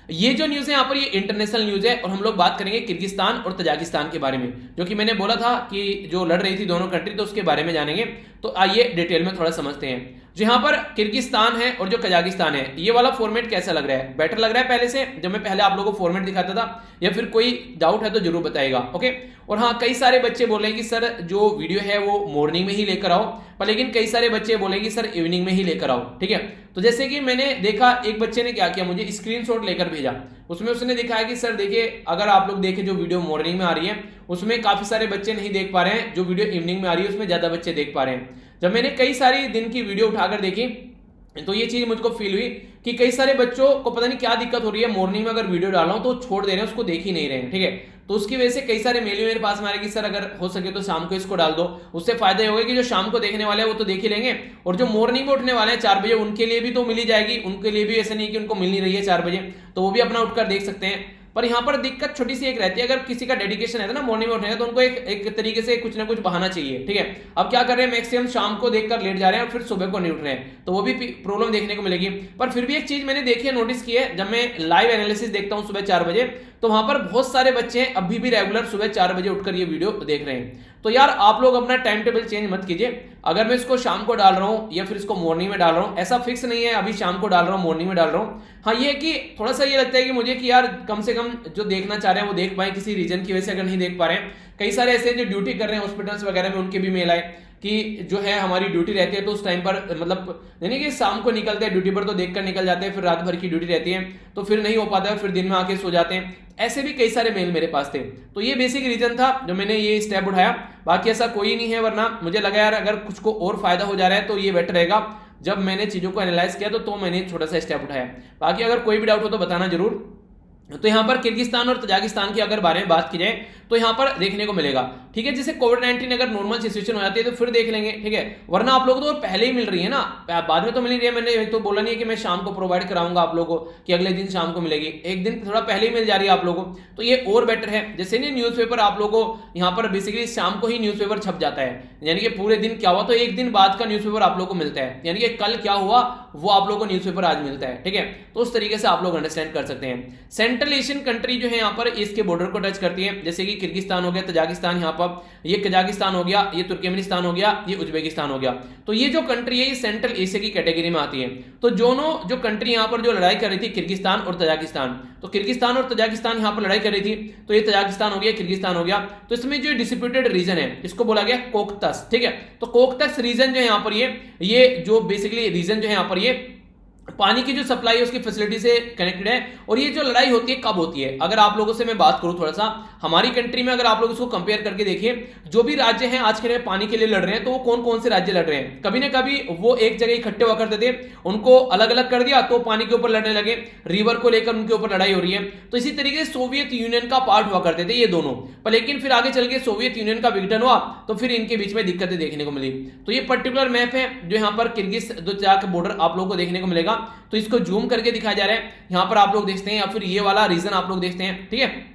ये जो न्यूज है यहाँ पर ये इंटरनेशनल न्यूज है, और हम लोग बात करेंगे किर्गिस्तान और तजाकिस्तान के बारे में, जो कि मैंने बोला था कि जो लड़ रही थी दोनों कंट्री, तो उसके बारे में जानेंगे। तो आइए डिटेल में थोड़ा समझते हैं। जो यहाँ पर किर्गिस्तान है और जो कजाकिस्तान है, ये वाला फॉर्मेट कैसा लग रहा है, बेटर लग रहा है पहले से, जब मैं पहले आप लोगों को फॉर्मेट दिखाता था, या फिर कोई डाउट है तो जरूर बताइएगा, ओके। और हाँ, कई सारे बच्चे बोलेंगे कि सर जो वीडियो है वो मॉर्निंग में ही लेकर आओ, पर लेकिन कई सारे बच्चे बोलेंगे सर इवनिंग में ही लेकर आओ, ठीक है। तो जैसे कि मैंने देखा एक बच्चे ने क्या किया, मुझे स्क्रीनशॉट लेकर भेजा, उसमें उसने दिखाया कि सर देखिए अगर आप लोग देखें जो वीडियो मॉर्निंग में आ रही है उसमें काफी सारे बच्चे नहीं देख पा रहे हैं, जो वीडियो इवनिंग में आ रही है उसमें ज्यादा बच्चे देख पा रहे हैं। जब मैंने कई सारी दिन की वीडियो उठाकर देखी तो ये चीज मुझको फील हुई कि कई सारे बच्चों को पता नहीं क्या दिक्कत हो रही है, मॉर्निंग में अगर वीडियो डाल रहा हूं तो छोड़ दे रहे हैं, उसको देख ही नहीं रहे हैं, ठीक है। तो उसकी वजह से कई सारे मेल मेरे पास में आ रहे कि सर अगर हो सके तो शाम को इसको डाल दो, उससे फायदा होगा कि जो शाम को देखने वाले हैं वो तो देख ही लेंगे, और जो मॉर्निंग में उठने वाले हैं 4 बजे उनके लिए भी तो मिली जाएगी, उनके लिए भी ऐसा नहीं कि उनको मिल नहीं रही है 4 बजे, तो वो भी अपना उठकर देख सकते हैं। पर यहाँ पर दिक्कत छोटी सी एक रहती है, अगर किसी का डेडिकेशन है ना मॉर्निंग में उठने का, तो उनको एक तरीके से कुछ ना कुछ बहाना चाहिए, ठीक है। अब क्या कर रहे हैं, मैक्सिमम शाम को देखकर लेट जा रहे हैं और फिर सुबह को नहीं उठ रहे हैं, तो वो भी प्रॉब्लम देखने को मिलेगी। पर फिर भी एक चीज मैंने देखी है, नोटिस की है, जब मैं लाइव एनालिसिस देखता हूँ सुबह 4 बजे, तो वहां पर बहुत सारे बच्चे अभी भी रेगुलर सुबह 4 बजे उठकर ये वीडियो देख रहे हैं। तो यार आप लोग अपना टाइम टेबल चेंज मत कीजिए, अगर मैं इसको शाम को डाल रहा हूं या फिर इसको मॉर्निंग में डाल रहा हूं, ऐसा फिक्स नहीं है अभी शाम को डाल रहा हूं मॉर्निंग में डाल रहा हूं। हाँ ये है कि थोड़ा सा ये लगता है कि मुझे कि यार कम से कम जो देखना चाह रहे हैं वो देख पाए, किसी रीजन की वजह से अगर नहीं देख पा रहे हैं, कई सारे ऐसे जो ड्यूटी कर रहे हैं हॉस्पिटल्स वगैरह में, उनके भी मेल आए कि जो है हमारी ड्यूटी रहती है तो उस टाइम पर मतलब यानी कि शाम को निकलते हैं ड्यूटी पर तो देखकर निकल जाते हैं, फिर रात भर की ड्यूटी रहती है तो फिर नहीं हो पाता है, फिर दिन में आके सो जाते हैं। ऐसे भी कई सारे मेल मेरे पास थे। तो ये बेसिक रीजन था जो मैंने ये स्टेप उठाया, बाकी ऐसा कोई नहीं है। वरना मुझे लगा यार अगर कुछ को और फायदा हो जा रहा है तो ये बेटर रहेगा। जब मैंने चीजों को एनालाइज किया तो मैंने छोटा सा स्टेप उठाया। बाकी अगर कोई भी डाउट हो तो बताना जरूर। तो यहाँ पर किर्गिस्तान और तजाकिस्तान की अगर बारे में बात की जाए तो यहाँ पर देखने को मिलेगा, ठीक है, जैसे कोविड-19 अगर नॉर्मल सिचुएशन हो जाती है तो फिर देख लेंगे, ठीक है, वरना आप लोगों को तो पहले ही मिल रही है ना, बाद में तो मिल रही है। मैंने तो बोला नहीं है कि मैं शाम को प्रोवाइड कराऊंगा आप लोगों को कि अगले दिन शाम को मिलेगी, एक दिन थोड़ा पहले ही मिल जा रही है आप लोगों को, तो ये और बेटर है। जैसे नहीं न्यूज़पेपर आप लोगों को यहाँ पर बेसिकली शाम को ही न्यूज़पेपर छप जाता है, यानी कि पूरे दिन क्या हुआ तो एक दिन बाद का न्यूज़पेपर आप लोग को मिलता है, यानी कि कल क्या हुआ वो आप लोगों को न्यूज़पेपर आज मिलता है, ठीक है। तो उस तरीके से आप लोग अंडरस्टैंड कर सकते हैं। सेंट्रल एशियन कंट्री जो है यहाँ पर इसके बॉर्डर को टच करती है, जैसे कि किर्गिस्तान हो गया, तजाकिस्तान, यहाँ पर ये कजाकिस्तान हो गया, ये तुर्कमेनिस्तान हो गया, ये उज्बेकिस्तान हो गया। तो ये जो कंट्री है ये सेंट्रल एशिया की कैटेगरी में आती है। तो दोनों जो कंट्री यहाँ पर जो लड़ाई कर रही थी किर्गिस्तान और तजाकिस्तान, तो किर्गिस्तान और तजाकिस्तान यहाँ पर लड़ाई कर रही थी, तो ये तजाकिस्तान हो गया, किर्गिस्तान हो गया। तो इसमें जो डिस्प्यूटेड रीजन है इसको बोला गया कोकतस, ठीक है। तो कोकतस रीजन जो है यहाँ पर ये जो बेसिकली रीजन जो है यहाँ पर ये पानी की जो सप्लाई है उसकी फैसिलिटी से कनेक्टेड है। और ये जो लड़ाई होती है कब होती है, अगर आप लोगों से मैं बात करूं थोड़ा सा हमारी कंट्री में, अगर आप लोग इसको कंपेयर करके देखिए, जो भी राज्य हैं आज के लिए पानी के लिए लड़ रहे हैं तो वो कौन कौन से राज्य लड़ रहे हैं। कभी ना कभी वो एक जगह इकट्ठे हुआ करते थे, उनको अलग अलग कर दिया तो पानी के ऊपर लड़ने लगे, रिवर को लेकर उनके ऊपर लड़ाई हो रही है। तो इसी तरीके से सोवियत यूनियन का पार्ट हुआ करते थे ये दोनों, पर लेकिन फिर आगे चल के सोवियत यूनियन का विघटन हुआ तो फिर इनके बीच में दिक्कतें देखने को मिली। तो ये पर्टिकुलर मैप है जो यहाँ पर किर्गिज बॉर्डर आप लोग को देखने को मिलेगा। तो इसको जूम करके दिखाया जा रहा है, यहां पर आप लोग देखते हैं, या फिर ये वाला रीजन आप लोग देखते हैं, ठीक है।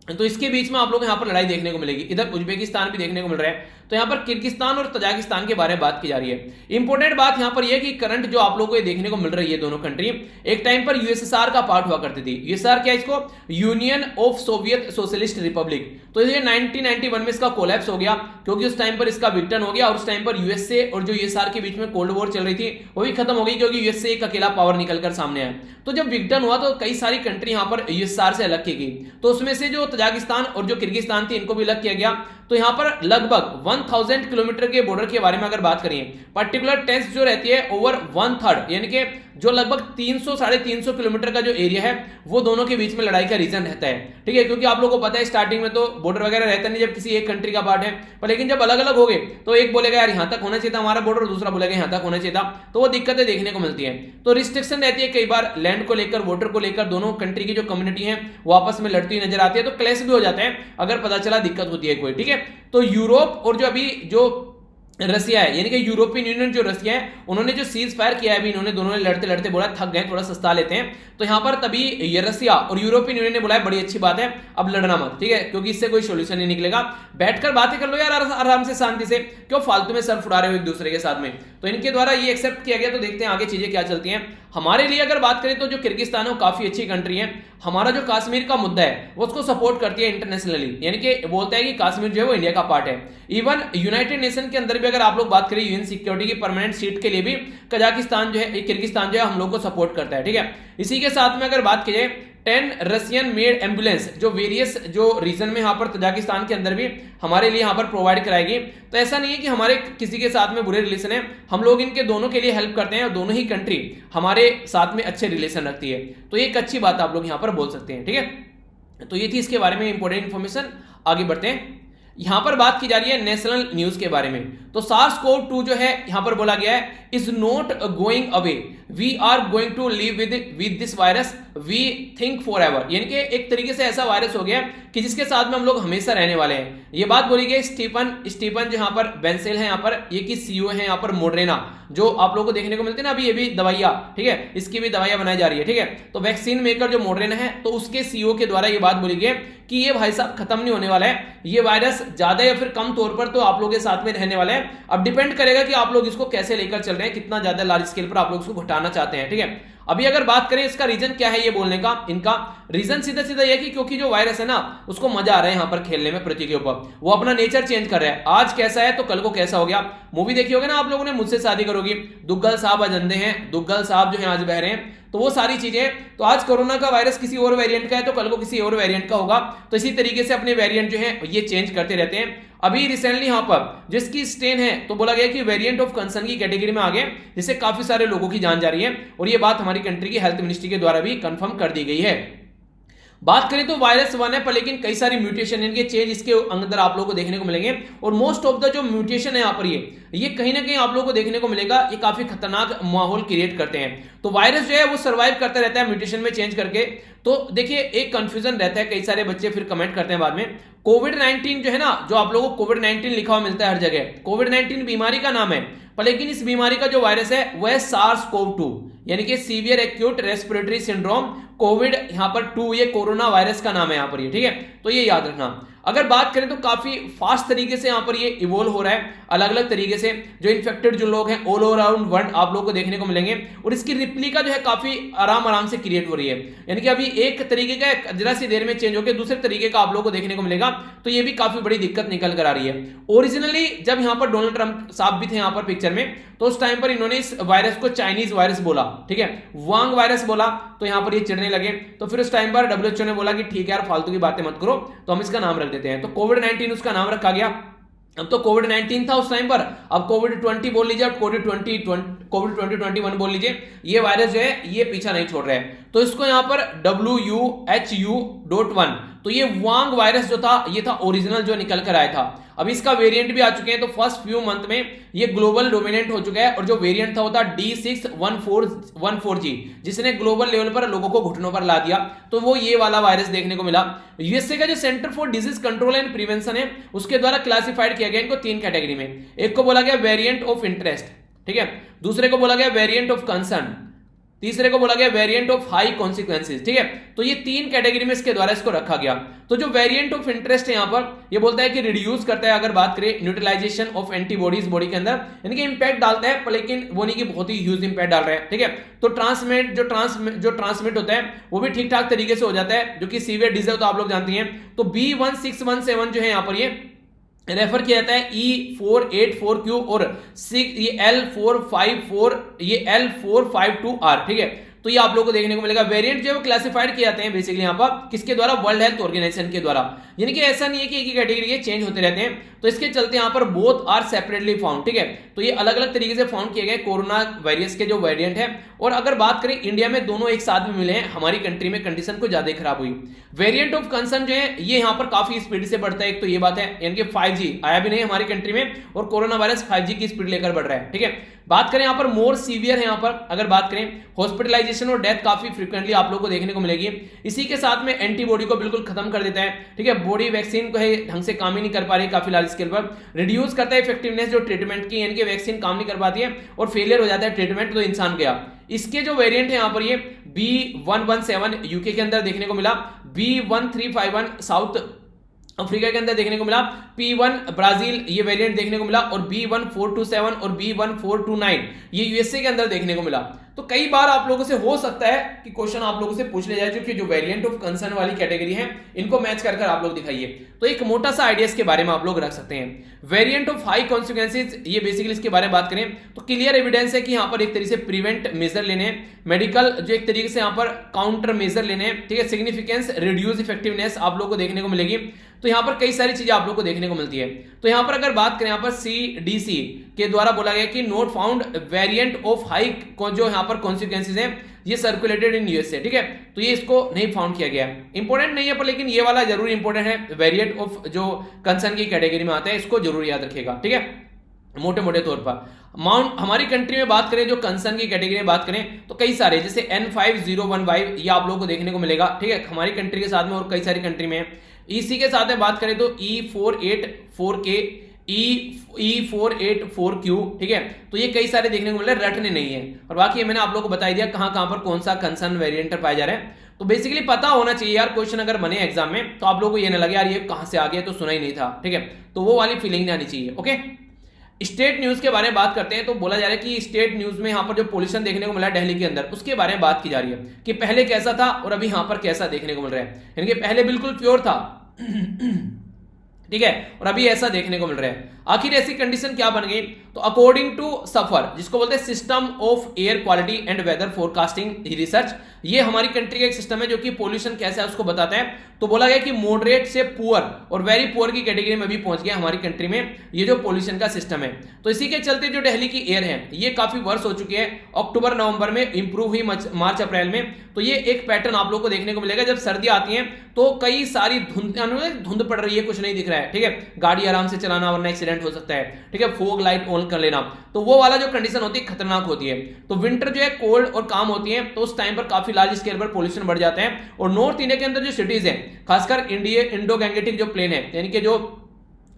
तो इसके बीच में आप लोग यहां पर लड़ाई देखने को मिलेगी, इधर उज्बेकिस्तान भी देखने को मिल रहा है। तो यहां पर किर्गिस्तान और तजाकिस्तान के बारे में बात की जा रही है। इंपॉर्टेंट बात यहां पर यह कि करंट जो आप लोगों को ये देखने को मिल रही है दोनों कंट्री एक टाइम पर यूएसएसआर का पार्ट हुआ करती थी। यूएसएसआर क्या है, इसको union of Soviet socialist Republic. तो ये 1991 में इसका कोलैप्स हो गया क्योंकि उस टाइम पर इसका विघटन हो गया और उस टाइम पर यूएसए और जो यूएसएसआर के बीच में कोल्ड वॉर चल रही थी वो भी खत्म हो गई क्योंकि यूएसए एक अकेला पावर निकलकर सामने आया। तो जब विघटन हुआ तो कई सारी कंट्री यहां पर यूएसएसआर से अलग की गई, तो उसमें से जो तजाकिस्तान और जो किर्गिस्तान थी इनको भी अलग किया गया। तो यहां पर लगभग 1000 किलोमीटर के बॉर्डर के बारे में अगर बात करें, पर्टिकुलर टेंस जो रहती है ओवर 1/3 यानी कि जो लगभग 300-350 किलोमीटर का जो एरिया है वो दोनों के बीच में लड़ाई का रीजन रहता है, ठीक है। क्योंकि आप लोगों को पता है स्टार्टिंग में तो बॉर्डर वगैरह रहता नहीं जब किसी एक कंट्री का पार्ट है, पर लेकिन जब अलग अलग हो गए तो एक बोलेगा यार यहां तक होना चाहिए था हमारा बॉर्डर, दूसरा बोलेगा यहां तक होना चाहिए था, तो वो दिक्कतें देखने को मिलती है। तो रिस्ट्रिक्शन रहती है कई बार लैंड को लेकर, वाटर को लेकर, दोनों कंट्री की जो कम्युनिटी है वो आपस में लड़ती हुई नजर आती है, तो क्लैश भी हो जाता है अगर पता चला दिक्कत होती है कोई, ठीक है। तो यूरोप और जो अभी जो रसिया है यानी कि यूरोपियन यूनियन जो रसिया है उन्होंने जो सीज फायर किया है अभी इन्होंने दोनों ने लड़ते लड़ते बोला थक गए, थोड़ा सस्ता लेते हैं। तो यहां पर तभी ये रसिया और यूरोपियन यूनियन ने बोला है बड़ी अच्छी बात है अब लड़ना मत, ठीक है, क्योंकि इससे कोई सोल्यूशन नहीं निकलेगा, बैठकर बातें कर लो यार आराम से शांति से, क्यों फालतू में सर फुड़ा रहे हो एक दूसरे के साथ में। तो इनके द्वारा ये एक्सेप्ट किया गया। तो देखते हैं आगे चीजें क्या चलती हैं। हमारे लिए अगर बात करें तो जो किर्गिस्तान है वो काफी अच्छी कंट्री है। हमारा जो कश्मीर का मुद्दा है वो उसको सपोर्ट करती है इंटरनेशनली, यानी कि बोलता है कि कश्मीर जो है वो इंडिया का पार्ट है। इवन यूनाइटेड नेशन के अंदर भी अगर आप लोग बात करें यूएन सिक्योरिटी की परमानेंट सीट के लिए भी कजाकिस्तान जो है किर्गिस्तान जो है हम लोग को सपोर्ट करता है, ठीक है। इसी के साथ में अगर बात की जाए 10 रशियन मेड एम्बुलेंस जो वेरियस जो रीजन में यहाँ पर तजाकिस्तान के अंदर भी हमारे लिए यहाँ पर प्रोवाइड कराएगी। तो ऐसा नहीं है कि हमारे किसी के साथ में बुरे रिलेशन है, हम लोग इनके दोनों के लिए हेल्प करते हैं और दोनों ही कंट्री हमारे साथ में अच्छे रिलेशन रखती है। तो ये एक अच्छी बात आप लोग यहाँ पर बोल सकते हैं, ठीक है। तो ये थी इसके बारे में इंपॉर्टेंट इन्फॉर्मेशन। आगे बढ़ते हैं। यहां पर बात की जा रही है नेशनल न्यूज के बारे में। तो SARS-CoV-2 जो है यहां पर बोला गया है is not going away, we are going to live with this virus, we think forever, यानी कि एक तरीके से ऐसा वायरस हो गया कि जिसके साथ में हम लोग हमेशा रहने वाले हैं। ये बात बोली गई स्टीफन जो यहाँ पर बेंसेल है, यहाँ पर ये की सीईओ है यहाँ पर मोडरेना, जो आप लोगों को देखने को मिलती है ना अभी ये भी दवाइयां, ठीक है, इसकी भी दवाइयां बनाई जा रही है, ठीक है। तो वैक्सीन मेकर जो मोडरेना है तो उसके सीईओ के द्वारा ये बात बोली गई कि ये भाई साहब खत्म नहीं होने वाला है, ये वायरस ज्यादा या फिर कम तौर पर तो आप लोगों के साथ में रहने वाला है। अब डिपेंड करेगा कि आप लोग इसको कैसे लेकर चल रहे हैं, कितना ज्यादा लार्ज स्केल पर आप लोग इसको घटाना चाहते हैं, ठीक है। अभी अगर बात करें इसका रीजन क्या है ये बोलने का, इनका रीजन सीधा सीधा ये कि क्योंकि जो वायरस है ना उसको मजा आ रहा है यहाँ पर खेलने में पृथ्वी के ऊपर, वो अपना नेचर चेंज कर रहा है। आज कैसा है तो कल को कैसा हो गया। मूवी देखी होगी ना आप लोगों ने, मुझसे शादी करोगी, दुग्गल साहब आज अंधे हैं, दुग्गल साहब जो है आज बह रहे हैं, तो वो सारी चीजें। तो आज कोरोना का वायरस किसी और वेरिएंट का है तो कल को किसी और वेरिएंट का होगा। तो इसी तरीके से अपने वेरिएंट जो है ये चेंज करते रहते हैं। अभी रिसेंटली यहां पर जिसकी स्ट्रेन है तो बोला गया कि वेरिएंट ऑफ कंसर्न की कैटेगरी में आ गए, जिससे काफी सारे लोगों की जान जा रही है, और ये बात हमारी कंट्री की हेल्थ मिनिस्ट्री के द्वारा भी कंफर्म कर दी गई है। बात करें तो वायरस 1 है पर लेकिन कई सारी म्यूटेशन, इनके चेंज इसके अंदर आप लोगों को देखने को मिलेंगे, और मोस्ट ऑफ द जो म्यूटेशन है यहाँ पर ये कहीं ना कहीं आप लोगों को देखने को मिलेगा, ये काफी खतरनाक माहौल क्रिएट करते हैं। तो वायरस जो है वो सर्वाइव करता रहता है म्यूटेशन में चेंज करके। तो देखिए एक कंफ्यूजन रहता है, कई सारे बच्चे फिर कमेंट करते हैं बाद में, कोविड-19 जो है ना, जो आप लोगों को कोविड-19 लिखा हुआ मिलता है हर जगह, कोविड-19 बीमारी का नाम है, पर लेकिन इस बीमारी का जो वायरस है वह SARS-CoV-2 यानी कि severe acute respiratory syndrome Covid, यहां पर 2 ये कोरोना वायरस का नाम है यहां पर ये, ठीक है। तो ये याद रखना। अगर बात करें तो काफी फास्ट तरीके से यहां पर ये इवोल्व हो रहा है, अलग अलग तरीके से जो इन्फेक्टेड जो लोग हैं ऑल अराउंड वर्ल्ड आप लोग को देखने को मिलेंगे, और इसकी रिप्लिका जो है काफी आराम से क्रिएट हो रही है, यानी कि अभी एक तरीके का जरा सी देर में चेंज होकर दूसरे तरीके का आप लोग को देखने को मिलेगा। तो ये भी काफी बड़ी दिक्कत निकल कर आ रही है। ओरिजिनली जब यहां पर डोनाल्ड ट्रंप साहब भी थे यहां पर पिक्चर में, तो उस टाइम पर इन्होंने इस वायरस को चाइनीज वायरस बोला, ठीक है, वांग वायरस बोला, तो यहां पर ये चिढ़ने लगे। तो फिर उस टाइम पर WHO ने बोला कि ठीक है यार फालतू की बातें मत करो, तो हम इसका नाम रख देते हैं। तो कोविड-19 उसका नाम रखा गया। अब तो कोविड-19 था उस टाइम पर, अब कोविड-20 बोल लीजिए, अब कोविड-2021 बोल लीजिए, ये वायरस जो है ये पीछा नहीं छोड़ रहा है। तो इसको यहां पर WHO.1, तो ये वांग वायरस जो था ये था ओरिजिनल जो निकल कर आया था। अब इसका वेरिएंट भी आ चुके हैं, तो फर्स्ट फ्यू मंथ में ये ग्लोबल डोमिनेंट हो चुका है, और जो वेरिएंट था वो था D614G, जिसने ग्लोबल लेवल पर लोगों को घुटनों पर ला दिया। तो वो ये वाला वायरस देखने को मिला। यूएसए का जो centre for disease control and prevention है उसके द्वारा क्लासिफाइड किया गया इनको 3 कैटेगरी में। एक को बोला गया वेरिएंट ऑफ इंटरेस्ट, ठीक है, दूसरे को बोला गया वेरिएंट ऑफ कंसर्न, तीसरे को बोला गया वेरिएंट ऑफ हाई कॉन्सिक्वेंसेस, ठीक है। तो ये 3 कैटेगरी में इसके द्वारा इसको रखा गया। तो जो वेरिएंट ऑफ इंटरेस्ट है यहां पर ये बोलता है कि रिड्यूस करता है, अगर बात करें न्यूट्रलाइजेशन ऑफ एंटीबॉडीज बॉडी के अंदर, यानी कि इंपैक्ट डालता है, पर लेकिन वो नहीं कि बहुत ही ह्यूज इंपैक्ट डाल रहा है, ठीक है। तो ट्रांसमिट होता है वो भी ठीक ठाक तरीके से हो जाता है, जो कि सीवियर डिजीज तो आप लोग जानती हैं। तो B1617 जो है यहां पर ये रेफर किया जाता है E484Q और 6 ये L454 ये L452R, ठीक है। तो ये आप लोगों को देखने को मिलेगा। वेरिएंट जो है वो क्लासिफाइड किए जाते हैं बेसिकली यहाँ पर किसके द्वारा, वर्ल्ड हेल्थ ऑर्गेनाइजेशन के द्वारा, यानी कि ऐसा नहीं है कि एक ही कैटेगरी के चेंज होते रहते हैं। तो इसके चलते यहाँ पर बोथ आर सेपरेटली फाउंड, ठीक है। तो ये अलग अलग तरीके से फाउंड किए गए कोरोना वायरस के जो वेरिएंट है। और अगर बात करें इंडिया में दोनों एक साथ में मिले हैं, हमारी कंट्री में कंडीशन को ज्यादा खराब हुई। वेरिएंट ऑफ कंसर्न जो है ये यहाँ पर काफी स्पीड से बढ़ता है, एक तो ये बात है, यानी कि 5G आया भी नहीं हमारी कंट्री में, और कोरोना वायरस 5G की स्पीड लेकर बढ़ रहा है, ठीक है। बात करें यहाँ पर मोर सीवियर है, यहाँ पर अगर बात करें हॉस्पिटलाइजेशन और डेथ काफी फ्रीक्वेंटली आप लोगों को देखने को मिलेगी। इसी के साथ में एंटीबॉडी को बिल्कुल खत्म कर देता है, ठीक है। बॉडी वैक्सीन को है ढंग से काम ही नहीं कर पा रही काफी लार्ज स्केल पर, रिड्यूस करता है इफेक्टिवनेस जो ट्रीटमेंट की, यानी कि वैक्सीन काम नहीं कर पाती है और फेलियर हो जाता है ट्रीटमेंट, तो इंसान गया। इसके जो वेरिएंट है यहाँ पर ये B117 यूके के अंदर देखने को मिला, B1351 साउथ अफ्रीका के अंदर देखने को मिला, P1 ब्राजील ये वेरिएंट देखने को मिला, और B1427 और B1429 ये यूएसए के अंदर देखने को मिला। तो कई बार आप लोगों से हो सकता है कि क्वेश्चन आप लोगों से पूछ ले जाए, जो वेरिएंट ऑफ कंसर्न वाली कैटेगरी है इनको मैच कर आप लोग दिखाइए। तो एक मोटा सा आइडिया इसके बारे में आप लोग रख सकते हैं। वेरिएंट ऑफ हाई कॉन्सिक्वेंसेज ये बेसिकली इसके बारे में बात करें तो क्लियर एविडेंस है कि यहाँ पर एक तरीके से प्रिवेंट मेजर लेने हैं, मेडिकल जो एक तरीके से यहाँ पर काउंटर मेजर लेने हैं, ठीक है। सिग्निफिकेंस रिड्यूस इफेक्टिवनेस आप लोग को देखने को मिलेगी। तो यहाँ पर कई सारी चीजें आप लोग को देखने को मिलती है। तो यहाँ पर अगर बात करें यहाँ पर CDC के द्वारा बोला गया कि not found variant of high जो यहाँ पर कॉन्सिक्वेंसेज हैं ये सर्कुलेटेड इन यूएसए, ठीक है। तो ये इसको नहीं फाउंड किया गया, इंपॉर्टेंट नहीं है पर लेकिन ये वाला जरूर इंपॉर्टेंट है, वेरिएंट ऑफ जो कंसर्न की कैटेगरी में आता है, इसको जरूर याद रखिएगा, ठीक है, मोटे मोटे तौर पर। हमारी कंट्री में बात करें जो कंसर्न की कैटेगरी में बात करें तो कई सारे, जैसे N5015 ये आप लोगों को देखने को मिलेगा, ठीक है, हमारी कंट्री के साथ में और कई सारी कंट्री में। इसी के साथ में बात करें तो E484K E484Q, ठीक है। तो ये कई सारे देखने को मिल रहे, रटने नहीं है। और बाकी मैंने आप लोगों को बता दिया कहां कहां पर कौन सा कंसर्न वेरिएंट पाया जा रहा है। तो बेसिकली पता होना चाहिए यार, क्वेश्चन अगर बने एग्जाम में तो आप लोगों को ये ना लगे यार ये कहां से आ गया तो सुना ही नहीं था, ठीक है। तो वो वाली फीलिंग नहीं आनी चाहिए, ओके। स्टेट न्यूज के बारे में बात करते हैं तो बोला जा रहा है कि स्टेट न्यूज में यहाँ पर जो पोल्यूशन देखने को मिला है दिल्ली के अंदर, उसके बारे में बात की जा रही है कि पहले कैसा था और अभी यहाँ पर कैसा देखने को मिल रहा है। यानी कि पहले बिल्कुल प्योर था ठीक है, और अभी ऐसा देखने को मिल रहा है। आखिर ऐसी कंडीशन क्या बन गई? तो अकॉर्डिंग टू सफर, जिसको बोलते हैं system of air quality and weather forecasting research, ये हमारी कंट्री का एक सिस्टम है जो कि पोल्यूशन कैसा है उसको बताता है। तो बोला गया कि मॉडरेट से पुअर और वेरी पुअर की कैटेगरी में भी पहुंच गया हमारी कंट्री में ये जो पोल्यूशन का सिस्टम है। तो इसी के चलते जो दिल्ली की एयर है ये काफी वर्ष हो चुकी है। अक्टूबर नवंबर में इंप्रूव हुई, मार्च अप्रैल में। तो ये एक पैटर्न आप लोग को देखने को मिलेगा। जब सर्दियां आती हैं तो कई सारी धुंध पड़ रही है, कुछ नहीं दिख रहा है, ठीक है, गाड़ी आराम से चलाना वरना एक्सीडेंट हो सकता है, ठीक है, फोग लाइट ऑन कर लेना, तो वो वाला जो कंडीशन होती है खतरनाक होती है। तो विंटर जो है कोल्ड और काम होती है, तो उस टाइम पर काफी लार्ज स्केल पर पोल्यूशन बढ़ जाते हैं। और नॉर्थ इंडिया के अंदर जो सिटीज है, खासकर इंडो गैंगेटिक जो प्लेन है, यानी कि जो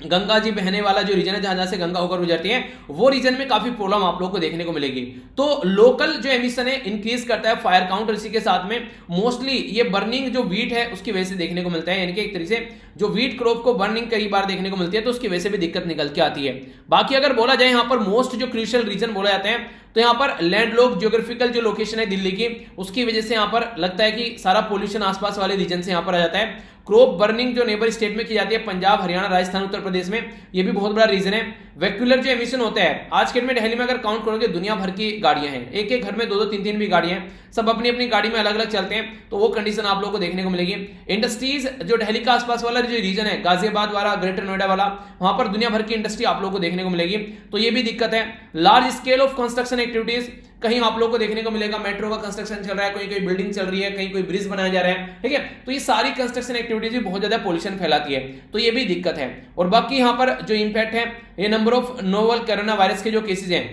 गंगा जी बहने वाला जो रीजन है जहां से गंगा होकर गुजरती है, वो रीजन में काफी प्रॉब्लम आप लोगों को देखने को मिलेगी। तो लोकल जो एमिशन है इंक्रीज करता है फायर काउंट, और इसी के साथ में मोस्टली ये बर्निंग जो वीट है उसकी वजह से देखने को मिलता है। यानी कि एक तरीके से जो वीट क्रॉप को बर्निंग कई बार देखने को मिलती है, तो उसकी वजह से भी दिक्कत निकल के आती है। बाकी अगर बोला जाए यहाँ पर मोस्ट जो क्रूशियल रीजन बोला जाते हैं, तो यहाँ पर लैंडलॉक ज्योग्राफिकल जो लोकेशन है दिल्ली की, उसकी वजह से यहाँ पर लगता है कि सारा पोल्यूशन आसपास वाले रीजन से यहाँ पर आ जाता है। क्रॉप बर्निंग जो नेबर स्टेट में की जाती है, पंजाब, हरियाणा, राजस्थान, उत्तर प्रदेश में, ये भी बहुत बड़ा रीजन है। वेक्यूलर जो एमिशन होता है, आज के डेट में दिल्ली में अगर काउंट करोगे दुनिया भर की गाड़ियां हैं, एक एक घर में 2-2 3-3 भी गाड़ियां हैं, सब अपनी अपनी गाड़ी में अलग अलग चलते हैं, तो वो कंडीशन आप लोगों को देखने को मिलेगी। इंडस्ट्रीज जो दिल्ली का आसपास वाला जो रीजन है, गाजियाबाद वाला, ग्रेटर नोएडा वाला, वहां पर दुनिया भर की इंडस्ट्री आप लोगों को देखने को मिलेगी, तो ये भी दिक्कत है। Large scale of construction activities कहीं आप लोगों को देखने को मिलेगा, मेट्रो का कंस्ट्रक्शन चल रहा है, कोई कोई बिल्डिंग चल रही है, कहीं कोई ब्रिज बनाया जा रहा है, ठीक है, तो ये सारी कंस्ट्रक्शन एक्टिविटीज भी बहुत ज्यादा पोल्यूशन फैलाती है, तो ये भी दिक्कत है। और बाकी यहाँ पर जो इंपैक्ट है, ये number of novel corona virus के जो केसेस हैं,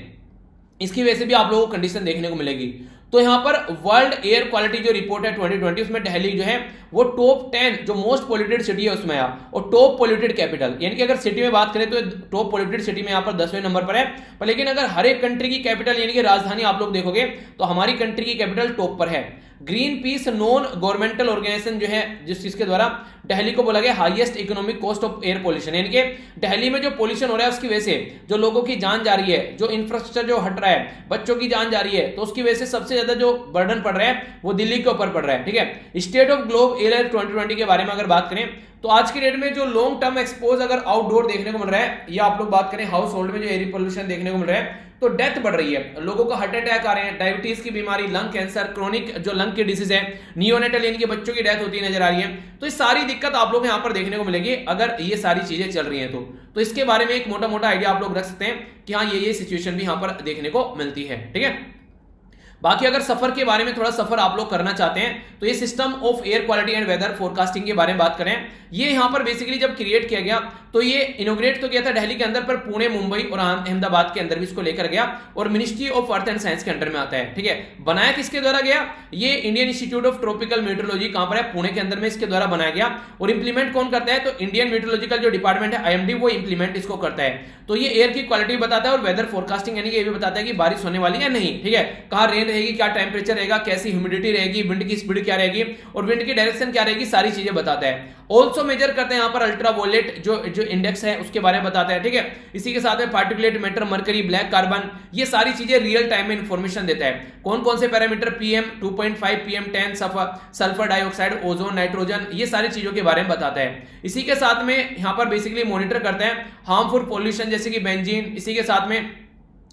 इसकी वजह से भी आप लोगों को कंडीशन देखने को मिलेगी। तो यहां पर वर्ल्ड एयर क्वालिटी जो रिपोर्ट है 2020, उसमें दिल्ली जो है वो टॉप 10 जो मोस्ट पोल्यूटेड सिटी है उसमें आया, और टॉप पोल्यूटेड कैपिटल, यानी कि अगर सिटी में बात करें तो टॉप पोल्यूटेड सिटी में यहां पर 10वें नंबर पर है। पर लेकिन अगर हर एक कंट्री की कैपिटल यानी कि राजधानी आप लोग देखोगे तो हमारी कंट्री की कैपिटल टॉप पर है। Greenpeace non governmental organisation जो है, जिस चीज के द्वारा दिल्ली को बोला गया highest economic cost of air pollution, यानी कि दिल्ली में जो पोल्यूशन हो रहा है उसकी वजह से जो लोगों की जान जा रही है, जो इंफ्रास्ट्रक्चर जो हट रहा है, बच्चों की जान जा रही है, तो उसकी वजह से सबसे ज्यादा जो बर्डन पड़ रहा है वो दिल्ली के ऊपर पड़ रहा है, ठीक है। स्टेट ऑफ ग्लोब एयर 2020 के बारे में अगर बात करें तो आज की डेट में जो लॉन्ग टर्म एक्सपोज अगर आउटडोर देखने को मिल रहा है, या आप लोग बात करें हाउस होल्ड में जो एयर पोल्यूशन देखने को मिल रहा है, तो डेथ बढ़ रही है, लोगों को हार्ट अटैक आ रहे हैं, डायबिटीज की बीमारी, लंग कैंसर, क्रोनिक जो लंग की डिसीज है, नियोनेटल यानी कि बच्चों की डेथ होती नजर आ रही है। तो ये सारी दिक्कत आप लोग यहाँ पर देखने को मिलेगी अगर ये सारी चीजें चल रही हैं तो इसके बारे में एक मोटा मोटा आइडिया आप लोग रख सकते हैं कि हाँ ये सिचुएशन भी यहाँ पर देखने को मिलती है, ठीक है। बाकी अगर सफर के बारे में थोड़ा सफर आप लोग करना चाहते हैं तो ये system of air quality and weather forecasting के बारे में बात करें, ये यहां पर बेसिकली जब क्रिएट किया गया तो ये इनोग्रेट तो किया था दिल्ली के अंदर, पर पुणे, मुंबई और अहमदाबाद के अंदर भी इसको लेकर गया, और ministry of earth and science के अंडर में आता है, ठीक है। बनाया किसके द्वारा गया? ये Indian institute of tropical metrology कहां पर है? पुणे के अंदर में इसके द्वारा बनाया गया। और इंप्लीमेंट कौन करता है? तो इंडियन मेट्रोलॉजिकल जो डिपार्टमेंट है IMD, वो इंप्लीमेंट इसको करता है। तो ये एयर की क्वालिटी बताता है और वेदर फोरकास्टिंग यानी कि ये भी बताता है कि बारिश होने वाली है नहीं, ठीक है, कहां रेन रहेगी, क्या टेम्परेचर रहेगा, कैसी ह्यूमिडिटी रहेगी, विंड की स्पीड क्या रहेगी और विंड की डायरेक्शन क्या रहेगी, सारी चीजें बताता है। ऑल्सो मेजर करते हैं यहाँ पर अल्ट्रावोलेट जो इंडेक्स है उसके बारे में बताता है, ठीक है। इसी के साथ में particulate matter, mercury, black carbon, ये सारी चीजें रियल टाइम में इंफॉर्मेशन देता है। कौन कौन से parameter, PM 2.5, PM 10, sulphur dioxide, ozone, nitrogen, ये सारी चीजों के बारे में बताता है। इसी के साथ में यहाँ पर बेसिकली मॉनिटर करते हैं हार्मफुल पॉल्यूशन जैसे कि बेंजीन, इसी के साथ में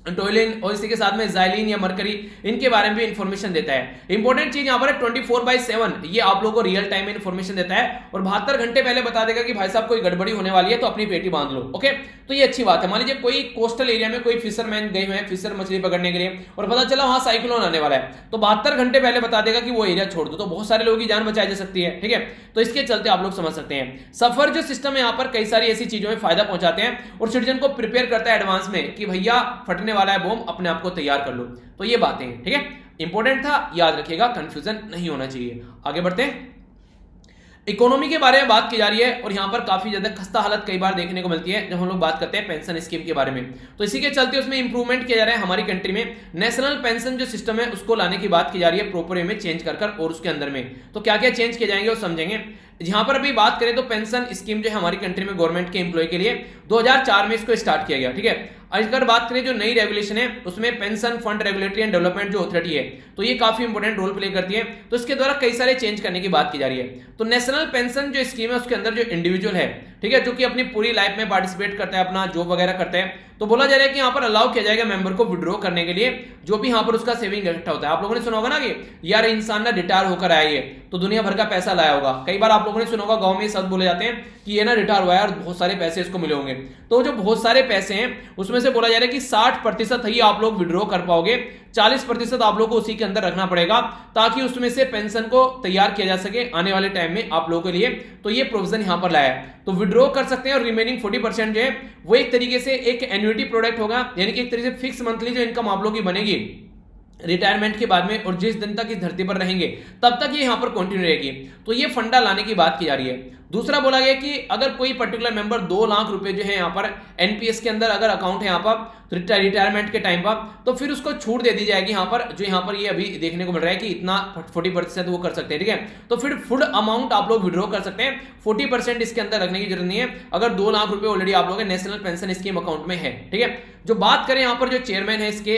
टोलिन और इसी के साथ में जाइलिन या मरकरी, इनके बारे में भी इंफॉर्मेशन देता है। इंपॉर्टेंट चीज यहां पर है 24/7 ये आप लोगों को रियल टाइम में इंफॉर्मेशन देता है और 72 घंटे पहले बता देगा कि भाई साहब कोई गड़बड़ी होने वाली है तो अपनी पेटी बांध लो, ओके। तो ये अच्छी बात है। मान लीजिए कोई कोस्टल एरिया में कोई फिशरमैन गए हुए हैं फिशर मछली पकड़ने के लिए और पता चला वहां साइक्लोन आने वाला है, तो 72 घंटे पहले बता देगा कि वो एरिया छोड़ दो, तो बहुत सारे लोगों की जान बचाई जा सकती है, ठीक है। तो इसके चलते आप लोग समझ सकते हैं सफर जो सिस्टम है यहाँ पर कई सारी ऐसी चीजों में फायदा पहुंचाते हैं और सिटीजन को प्रिपेयर करता है एडवांस में कि भैया फटने वाला है बॉम्ब, अपने को तैयार कर लो। तो ये बातें हैं, ठीक है, इंपॉर्टेंट था, याद रखिएगा, कंफ्यूजन नहीं होना चाहिए। आगे बढ़ते हैं। इकोनॉमी के बारे में बात की जा रही है और यहां पर काफी ज्यादा खस्ता हालत कई बार देखने को मिलती है जब हम लोग बात करते हैं पेंशन स्कीम के बारे में। तो इसी के चलते उसमें इंप्रूवमेंट किया जा रहा है हमारी कंट्री में। नेशनल पेंशन जो सिस्टम है उसको लाने की बात की जा रही है प्रॉपर वे में चेंज कर और उसके अंदर में तो क्या क्या चेंज किए जाएंगे वो समझेंगे। जहां पर अभी बात करें तो पेंशन स्कीम जो है हमारी कंट्री में गवर्नमेंट के एम्प्लॉय के लिए 2004 में इसको स्टार्ट किया गया, ठीक है। अगर बात करें जो नई रेगुलेशन है उसमें pension fund regulatory and development जो अथॉरिटी है तो ये काफी इंपॉर्टेंट रोल प्ले करती है, तो इसके द्वारा कई सारे चेंज करने की बात की जा रही है। तो नेशनल पेंशन जो स्कीम है उसके अंदर जो इंडिविजुअल है, ठीक है, जो कि अपनी पूरी लाइफ में पार्टिसिपेट करता है, अपना जॉब वगैरह करता है, तो बोला जा रहा है कि यहाँ पर अलाउ किया जाएगा मेंबर को विड्रॉ करने के लिए जो भी यहाँ पर उसका सेविंग इकट्ठा होता है। आप लोगों ने सुना होगा ना कि यार इंसान ना रिटायर होकर आया है तो दुनिया भर का पैसा लाया होगा। कई बार आप लोगों ने सुना होगा गांव में शब्द बोले जाते हैं कि ये ना रिटायर हुआ है और बहुत सारे पैसे इसको मिले होंगे। तो जो बहुत सारे पैसे हैं उसमें से बोला जा रहा है कि 60% ही आप लोग विड्रॉ कर पाओगे, 40% आप लोग को उसी के अंदर रखना पड़ेगा ताकि उसमें से पेंशन को तैयार किया जा सके आने वाले टाइम में आप लोगों के लिए। तो ये प्रोविजन यहां पर लाया है, तो विड्रॉ कर सकते हैं और रिमेनिंग 40% जो है वो एक तरीके से एक एन्युटी प्रोडक्ट होगा, यानी कि एक तरीके से फिक्स मंथली जो इनकम आप लोगों की बनेगी रिटायरमेंट के बाद में और जिस दिन तक इस धरती पर रहेंगे तब तक ये यहां पर कंटिन्यू रहेगी। तो ये फंडा लाने की बात की जा रही है। दूसरा बोला गया कि अगर कोई पर्टिकुलर मेंबर 2 लाख रुपए जो है यहाँ पर एनपीएस के अंदर अगर अकाउंट है यहाँ पर रिटायरमेंट के टाइम पर, तो फिर उसको छूट दे दी जाएगी यहाँ पर, जो यहाँ पर ये अभी देखने को मिल रहा है कि इतना 40% वो कर सकते हैं, ठीक है। तो फिर फुल अमाउंट आप लोग विड्रॉ कर सकते हैं, 40% इसके अंदर रखने की जरूरत नहीं है अगर 2 लाख रुपए ऑलरेडी आप लोगों के नेशनल पेंशन स्कीम अकाउंट में है, ठीक है। जो बात करें यहाँ पर जो चेयरमैन है इसके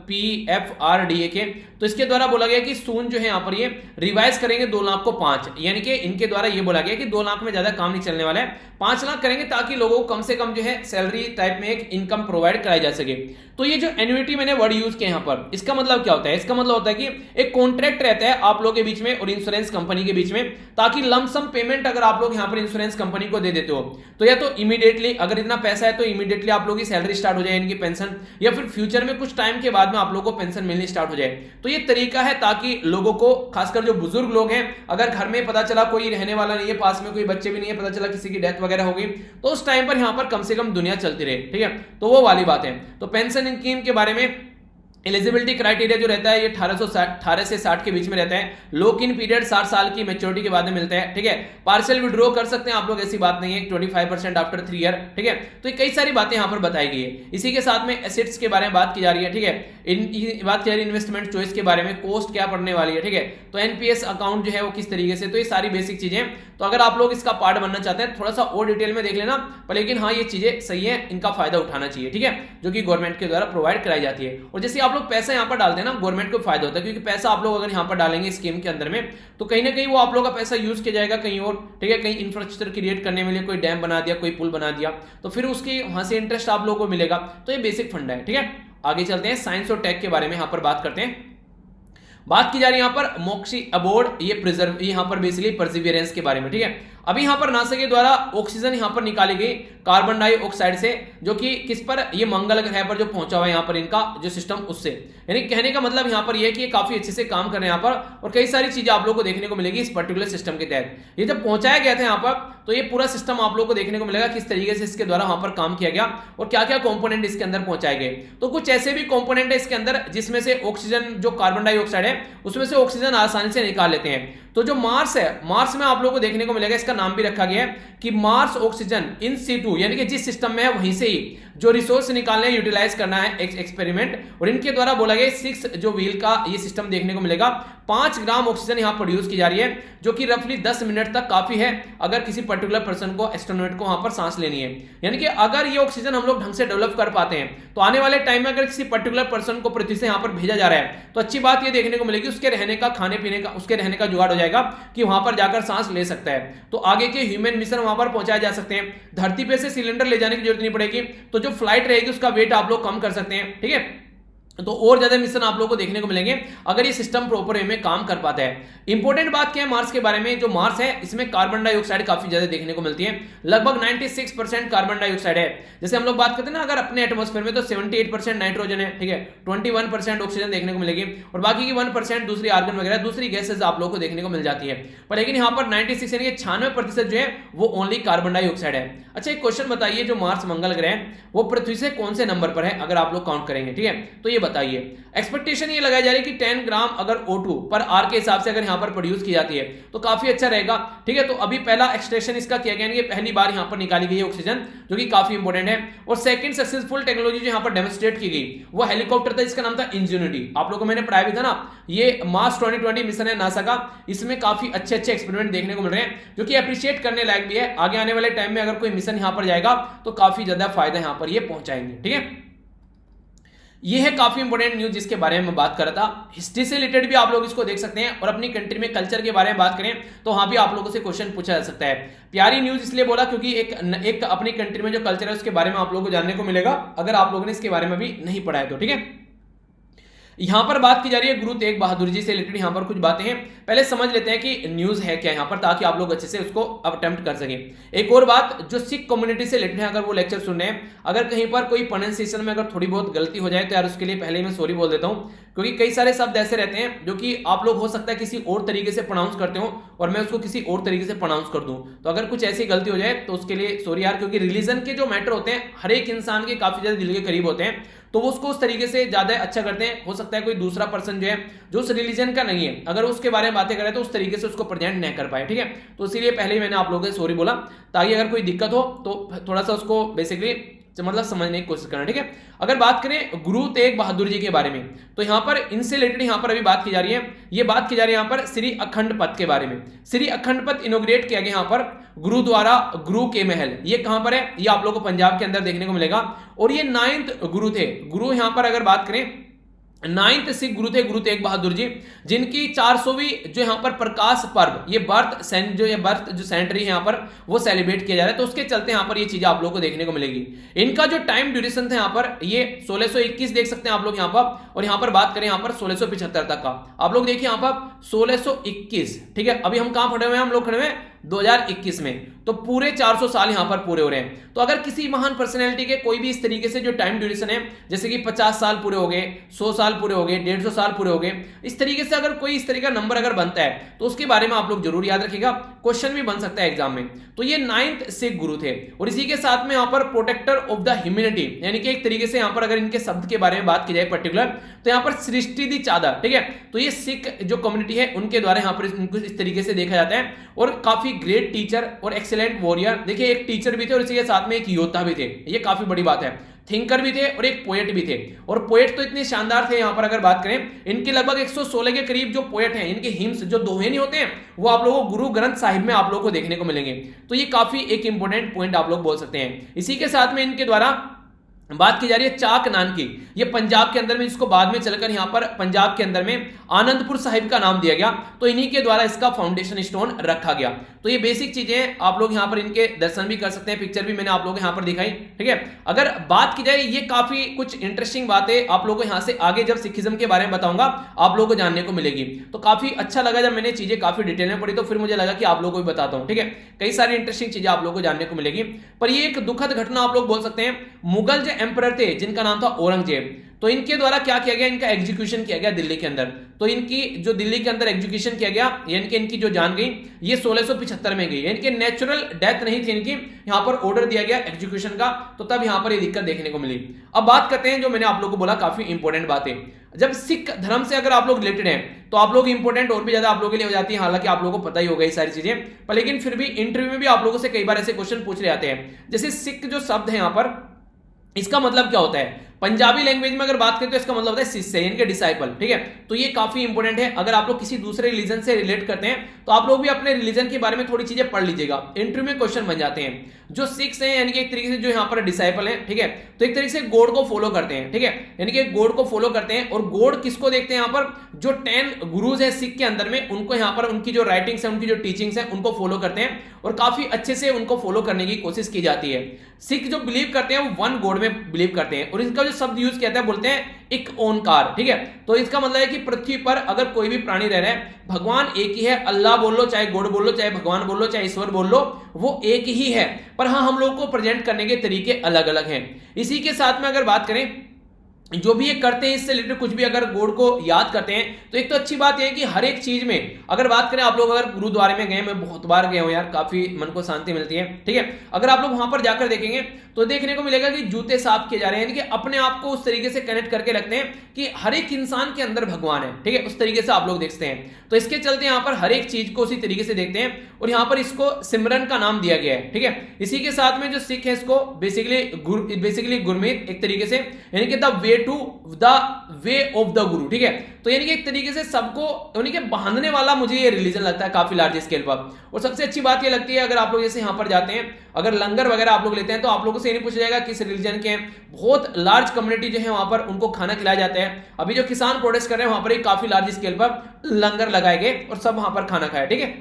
PFRDA के, तो इसके द्वारा बोला गया कि सून जो है यहाँ पर ये रिवाइज करेंगे 2 लाख को 5, यानी कि इनके द्वारा ये बोला गया कि 2 लाख में ज्यादा काम नहीं चलने वाला है, 5 लाख करेंगे ताकि लोगों को कम से कम जो है सैलरी टाइप में एक इनकम प्रोवाइड कराई जा सके। तो ये जो एन्युटी मैंने वर्ड यूज किया यहाँ पर, इसका मतलब क्या होता है? इसका मतलब होता है कि एक कॉन्ट्रैक्ट रहता है आप लोगों के बीच में और इंश्योरेंस कंपनी के बीच में, ताकि लमसम पेमेंट अगर आप लोग यहाँ पर इंश्योरेंस कंपनी को दे देते हो तो या तो इमीडिएटली अगर इतना पैसा है तो इमीडिएटली आप लोगों की सैलरी स्टार्ट हो जाए इनकी पेंशन, या फिर फ्यूचर में कुछ टाइम के बाद में आप लोगों को पेंशन मिलनी स्टार्ट हो जाए। तो ये तरीका है ताकि लोगों को, खासकर जो बुजुर्ग लोग हैं, अगर घर में पता चला कोई रहने वाला नहीं है, पास में कोई बच्चे भी नहीं है, पता चला किसी की डेथ वगैरह होगी, तो उस टाइम पर यहां पर कम से कम दुनिया चलती रहे, ठीक है। तो वो वाली बात है। तो पेंशन स्कीम के बारे में एलिजिबिलिटी क्राइटेरिया जो रहता है ये 18 से 60 के बीच में रहता है। लॉक इन पीरियड 60 साल की मैच्योरिटी के बाद में मिलता है, ठीक है। पार्शियल विड्रॉ कर सकते हैं आप लोग, ऐसी बात नहीं है, 25% आफ्टर 3 ईयर, ठीक है। तो कई सारी बातें यहां पर बताई गई है। इसी के साथ में एसेट्स के बारे में बात की जा रही है, ठीक है। बात की जा रही है इन्वेस्टमेंट चॉइस के बारे में, कॉस्ट क्या पड़ने वाली है, ठीक है। तो एनपीएस अकाउंट जो है वो किस तरीके से, तो ये सारी बेसिक चीजें, तो अगर आप लोग इसका पार्ट बनना चाहते हैं थोड़ा सा और डिटेल में देख लेना, पर लेकिन हाँ ये चीजें सही है, इनका फायदा उठाना चाहिए, ठीक है, जो कि गवर्नमेंट के द्वारा प्रोवाइड कराई जाती है। और जैसे आप लोग पैसा यहाँ पर डालते हैं ना, गवर्नमेंट को फायदा होता है, क्योंकि पैसा आप लोग अगर यहाँ पर डालेंगे स्कीम के अंदर में तो कहीं ना कहीं वो आप लोग का पैसा यूज किया जाएगा कहीं और, ठीक है। कहीं इंफ्रास्ट्रक्चर क्रिएट करने में लिए कोई डैम बना दिया, कोई पुल बना दिया, तो फिर उसकी वहां से इंटरेस्ट आप लोगों को मिलेगा। तो ये बेसिक फंड है, ठीक है। आगे चलते हैं, साइंस और टेक के बारे में यहाँ पर बात करते हैं। बात की जा रही है यहाँ पर मोक्सी अबोर्ड, ये प्रिजर्व, यहाँ पर बेसिकली परसिवियरेंस के बारे में, ठीक है। अभी यहाँ पर नासा के द्वारा ऑक्सीजन यहाँ पर निकाली गई कार्बन डाइऑक्साइड से, जो कि किस पर, ये मंगल ग्रह पर जो पहुंचा हुआ है यहाँ पर इनका जो सिस्टम, उससे, यानी कहने का मतलब यहाँ पर ये है कि ये काफी अच्छे से काम कर रहे हैं यहाँ पर, और कई सारी चीजें आप लोगों को देखने को मिलेगी इस पर्टिकुलर सिस्टम के तहत। ये जब पहुंचाया गया था यहाँ पर तो ये पूरा सिस्टम आप लोगों को देखने को मिलेगा किस तरीके से इसके द्वारा वहां पर काम किया गया और क्या क्या कंपोनेंट इसके अंदर पहुंचाए गए। तो कुछ ऐसे भी कंपोनेंट है इसके अंदर जिसमें से ऑक्सीजन, जो कार्बन डाइऑक्साइड है उसमें से ऑक्सीजन आसानी से निकाल लेते हैं। तो जो मार्स है, मार्स में आप लोगों को देखने को मिलेगा, इसका नाम भी रखा गया है कि मार्स ऑक्सीजन इन सीटू, यानी कि जिस सिस्टम में है वहीं से ही जो रिसोर्स निकालने यूटिलाइज करना है एक्सपेरिमेंट, और इनके द्वारा बोला गया 6 जो व्हील का ये सिस्टम देखने को मिलेगा। 5 ग्राम ऑक्सीजन यहां प्रोड्यूस की जा रही है, जो कि रफली 10 मिनट तक काफी है अगर किसी पर्टिकुलर पर्सन को, एस्ट्रोनॉट को वहां पर सांस लेनी है। यानी कि अगर ये ऑक्सीजन हम लोग ढंग से डेवलप कर पाते हैं तो आने वाले टाइम में अगर किसी पर्टिकुलर पर्सन को पृथ्वी से यहां पर भेजा जा रहा है तो अच्छी बात ये देखने को मिलेगी, उसके रहने का, खाने पीने का, उसके रहने का जुगाड़ हो जाएगा कि वहां पर जाकर सांस ले सकता है। तो आगे के ह्यूमन मिशन वहां पर पहुंचाए जा सकते हैं। धरती पे से सिलेंडर ले जाने की जरूरत नहीं पड़ेगी, तो जो फ्लाइट रहेगी उसका वेट आप लोग कम कर सकते हैं, ठीक है। तो और ज्यादा मिशन आप लोगों को देखने को मिलेंगे अगर ये सिस्टम प्रॉपर वे में काम कर पाता है। इंपॉर्टेंट बात क्या है मार्स के बारे में, जो मार्स है इसमें कार्बन डाइऑक्साइड काफी ज्यादा देखने को मिलती है, लगभग 96% कार्बन डाइऑक्साइड है। जैसे हम लोग बात करते हैं ना, अगर अपने एटमॉस्फेयर में तो 78% नाइट्रोजन है, ठीक है, 21% ऑक्सीजन देखने को मिलेगी और बाकी की 1% दूसरी आर्गन वगैरह दूसरी गैसेज आप लोग को देखने को मिल जाती है। पर लेकिन यहाँ पर 96 यानी कि 96% जो है वो ओनली कार्बन डाइऑक्साइड है। अच्छा एक क्वेश्चन बताइए, जो मार्स मंगल ग्रह वो पृथ्वी से कौन से नंबर पर है अगर आप लोग काउंट करेंगे, ठीक है, तो ये बताइए। एक्सपेक्टेशन ये लगाई जा रही है कि 10 ग्राम अगर O2 पर आर के हिसाब से अगर यहाँ पर प्रोड्यूस की जाती है तो काफी अच्छा रहेगा। ठीक है, तो अभी पहला एक्सट्रैक्शन इसका किया गया, पहली बार यहाँ पर निकाली गई है ऑक्सीजन, जो कि काफी इंपॉर्टेंट है। और सेकंड सक्सेसफुल टेक्नोलॉजी जो यहाँ पर डेमोन्स्ट्रेट की गई वो हेलीकॉप्टर था, जिसका नाम था इंजेन्युटी। आप लोगों को मैंने पढ़ाया भी था ना, ये मार्स 2020 मिशन है नासा का, इसमें काफी अच्छे अच्छे एक्सपेरिमेंट देखने को मिल रहे हैं जो कि अप्रिशिएट करने लायक भी है। आगे आने वाले टाइम में अगर कोई मिशन यहाँ पर जाएगा तो काफी ज्यादा फायदा यहाँ पर ये पहुंचाएंगे। ठीक है, ये है काफी इंपॉर्टेंट न्यूज जिसके बारे में मैं बात कर रहा था। हिस्ट्री से रिलेटेड भी आप लोग इसको देख सकते हैं, और अपनी कंट्री में कल्चर के बारे में बात करें तो वहां भी आप लोगों से क्वेश्चन पूछा जा सकता है। प्यारी न्यूज इसलिए बोला क्योंकि एक अपनी कंट्री में जो कल्चर है उसके बारे में आप लोगों को जानने को मिलेगा, अगर आप लोगों ने इसके बारे में भी नहीं पढ़ा है तो। ठीक है, यहां पर बात की जा रही है गुरु तेग बहादुर जी से रिलेटेड, यहां पर कुछ बातें हैं, पहले समझ लेते हैं कि न्यूज है क्या यहां पर, ताकि आप लोग अच्छे से उसको अटेम्प्ट कर सकें। एक और बात, जो सिख कम्युनिटी से रिलेटेड है, अगर वो लेक्चर सुन रहे हैं, अगर कहीं पर कोई प्रोनाउंसिएशन में अगर थोड़ी बहुत गलती हो जाए तो यार उसके लिए पहले ही मैं सॉरी बोल देता हूं, क्योंकि कई सारे शब्द ऐसे रहते हैं जो कि आप लोग हो सकता है किसी और तरीके से प्रोनाउंस करते हो और मैं उसको किसी और तरीके से प्रोनाउंस कर दूं, तो अगर कुछ ऐसी गलती हो जाए तो उसके लिए सॉरी यार, क्योंकि रिलीजन के जो मैटर होते हैं हर एक इंसान के काफी ज्यादा दिल के करीब होते हैं, तो वो उसको उस तरीके से ज्यादा अच्छा करते हैं। हो सकता है कोई दूसरा पर्सन जो है जो उस रिलीजन का नहीं है, अगर उसके बारे में बातें करे तो उस तरीके से उसको प्रेजेंट नहीं कर पाए। ठीक है, तो इसीलिए पहले ही मैंने आप लोगों से सॉरी बोला, ताकि अगर कोई दिक्कत हो तो थोड़ा सा उसको बेसिकली मतलब समझने की कोशिश करना। ठीक है, अगर बात करें गुरु तेग बहादुर जी के बारे में तो यहां पर इनसे रिलेटेड यहां पर अभी बात की जा रही है, ये बात की जा रही है यहां पर श्री अखंड पथ के बारे में। श्री अखंड पथ इनोग्रेट किया गया यहां पर गुरु द्वारा गुरु के महल, ये कहां पर है, ये आप लोगों को पंजाब के अंदर देखने को मिलेगा। और ये 9th गुरु थे, गुरु यहां पर अगर बात करें 9th सिख गुरु थे गुरु तेग बहादुर जी, जिनकी 400वीं जो यहाँ पर प्रकाश पर्व, ये बर्थ सेंचुरी है यहाँ पर वो सेलिब्रेट किया जा रहा है, तो उसके चलते यहाँ पर ये चीजें आप लोगों को देखने को मिलेगी। इनका जो टाइम ड्यूरेशन था यहाँ पर ये 1621 देख सकते हैं आप लोग यहाँ पर, और यहाँ पर बात करें यहाँ पर 1675 तक का, आप लोग देखिए यहाँ पर 1621। ठीक है, अभी हम कहां खड़े हुए हैं, हम लोग खड़े हुए हैं 2021 में, तो पूरे 400 साल यहां पर पूरे हो रहे हैं। तो अगर किसी महान पर्सनैलिटी के कोई भी इस तरीके से जो टाइम ड्यूरेशन है, जैसे कि 50 साल पूरे हो गए, 100 साल पूरे हो गए, 150 साल पूरे हो गए, इस तरीके से अगर कोई इस तरीके का नंबर अगर बनता है तो उसके बारे में आप लोग जरूर याद रखिएगा, क्वेश्चन भी बन सकता है एग्जाम में। तो ये 9th सिख गुरु थे, और इसी के साथ में यहां पर प्रोटेक्टर ऑफ द ह्यूमैनिटी, यानी कि एक तरीके से यहां पर अगर इनके शब्द के बारे में बात की जाए पर्टिकुलर, तो यहां पर सृष्टि दी चादर। ठीक है, तो ये सिख जो कम्युनिटी है उनके द्वारा यहां पर इनको इस तरीके से देखा जाता है, और काफी ग्रेट टीचर और एक्सीलेंट वॉरियर, देखिए एक टीचर भी थे और इसी के साथ में एक योद्धा भी थे, ये काफी बड़ी बात है, थिंकर भी थे और एक पोएट भी थे। और पोएट तो इतने शानदार थे, यहां पर अगर बात करें इनके लगभग 116 के करीब जो पोएट हैं, इनके हिम्स जो दोहे नहीं होते हैं वो आप लोगों को गुरु ग्रंथ साहिब में आप लोगों को देखने को मिलेंगे। तो ये काफी एक इंपॉर्टेंट पॉइंट आप लोग बोल सकते हैं। इसी के साथ में इनके द्वारा बात की जा रही है चाक नान की, ये पंजाब के अंदर में, जिसको बाद में चलकर यहां पर पंजाब के अंदर में आनंदपुर साहिब का नाम दिया गया, तो इन्हीं के द्वारा इसका फाउंडेशन स्टोन रखा गया। तो ये बेसिक चीजें आप लोग यहां पर इनके दर्शन भी कर सकते हैं, पिक्चर भी मैंने आप लोगों को यहां पर दिखाई। ठीक है, अगर बात की जाए, ये काफी कुछ इंटरेस्टिंग बातें आप लोगों को यहां से आगे जब सिखिज्म के बारे में बताऊंगा आप लोगों को जानने को मिलेगी। तो काफी अच्छा लगा जब मैंने चीजें काफी डिटेल में पढ़ी, तो फिर मुझे लगा कि आप लोगों को भी बताता हूं। ठीक है, कई सारी इंटरेस्टिंग चीजें आप लोगों को जानने को मिलेगी। पर ये एक दुखद घटना आप लोग बोल सकते हैं, मुगल जो एम्परर थे जिनका नाम था औरंगजेब, तो इनके द्वारा क्या किया गया, इनका एग्जीक्यूशन किया गया दिल्ली के अंदर। तो इनकी जो दिल्ली के अंदर एग्जीक्यूशन किया गया, यानी कि इनकी जो जान गई ये 1675 में गई, यानी कि नेचुरल डेथ नहीं थी इनकी, यहां पर ऑर्डर दिया गया एग्जीक्यूशन का, तो तब यहां पर ये दिक्कत देखने को मिली। अब बात करते हैं जो मैंने आप लोगों को बोला काफी इंपॉर्टेंट बातें, जब सिख धर्म से अगर आप लोग रिलेटेड हैं तो आप लोग इंपॉर्टेंट और भी ज्यादा आप लोगों के लिए हो जाती है, हालांकि आप लोगों को पता ही होगा ये सारी चीजें, पर लेकिन फिर भी इंटरव्यू में भी आप लोगों से कई बार ऐसे क्वेश्चन पूछ रहे आते हैं। जैसे सिख जो शब्द है यहां पर, इसका मतलब क्या होता है, पंजाबी लैंग्वेज में अगर बात करें तो इसका मतलब होता है शिष्य, यानी कि डिसाइपल। ठीक है, तो ये काफी इंपॉर्टेंट है, अगर आप लोग किसी दूसरे रिलीजन से रिलेट करते हैं तो आप लोग भी अपने रिलीजन के बारे में थोड़ी चीजें पढ़ लीजिएगा, इंटरव्यू में क्वेश्चन बन जाते हैं। जो सिक्स हैं यानी कि एक तरीके से जो यहाँ पर डिसाइपल हैं, ठीक है, तो एक तरीके से गॉड को फॉलो करते हैं। ठीक है, यानी कि गॉड को फॉलो करते हैं, और गॉड किसको देखते हैं, यहाँ पर जो 10 गुरुज है सिख के अंदर में, उनको यहाँ पर उनकी जो राइटिंग्स है, उनकी जो टीचिंग्स है, उनको फॉलो करते हैं, और काफी अच्छे से उनको फॉलो करने की कोशिश की जाती है। सिख जो बिलीव करते हैं वो वन गॉड में बिलीव करते हैं, और इनका जो शब्द यूज किया था बोलते हैं एक ओंकार। ठीक है, तो इसका मतलब है कि पृथ्वी पर अगर कोई भी प्राणी रह रहा है, भगवान एक ही है, अल्लाह बोल लो, चाहे गॉड बोल लो, चाहे भगवान बोल लो, चाहे ईश्वर बोल लो, वो एक ही है, पर हाँ हम लोग को प्रेजेंट करने के तरीके अलग अलग हैं। इसी के साथ में अगर बात करें जो भी ये करते हैं इससे रिलेटेड कुछ भी अगर गॉड को याद करते हैं, तो एक तो अच्छी बात यह है कि हर एक चीज में अगर बात करें, आप लोग अगर गुरुद्वारे में गए, मैं बहुत बार गया हूं यार, काफी मन को शांति मिलती है, ठीक है। अगर आप लोग वहां पर जाकर देखेंगे तो देखने को मिलेगा कि जूते साफ किए जा रहे हैं, यानी कि अपने आप को उस तरीके से कनेक्ट करके रखते हैं कि हर एक इंसान के अंदर भगवान है, ठीक है, उस तरीके से आप लोग देखते हैं। तो इसके चलते यहाँ पर हर एक चीज को उसी तरीके से देखते हैं, और यहाँ पर इसको सिमरन का नाम दिया गया है, ठीक है। इसी के साथ में जो सिख है इसको बेसिकली गुरमीत एक तरीके से, यानी कि द वे ऑफ द गुरु, ठीक है। तो यानी कि एक तरीके से सबको यानी कि बांधने वाला मुझे ये रिलीजन लगता है काफी लार्ज स्केल पर। और सबसे अच्छी बात ये लगती है, अगर आप लोग जैसे यहाँ पर जाते हैं, अगर लंगर वगैरह आप लोग लेते हैं, तो आप लोगों से ये नहीं पूछा जाएगा किस रिलीजन के हैं। बहुत लार्ज कम्युनिटी जो है वहां पर उनको खाना खिलाया जाता है। अभी जो किसान प्रोटेस्ट कर रहे हैं वहां पर एक काफी लार्ज स्केल पर लंगर लगाए गए और सब वहां पर खाना खाया, ठीक है।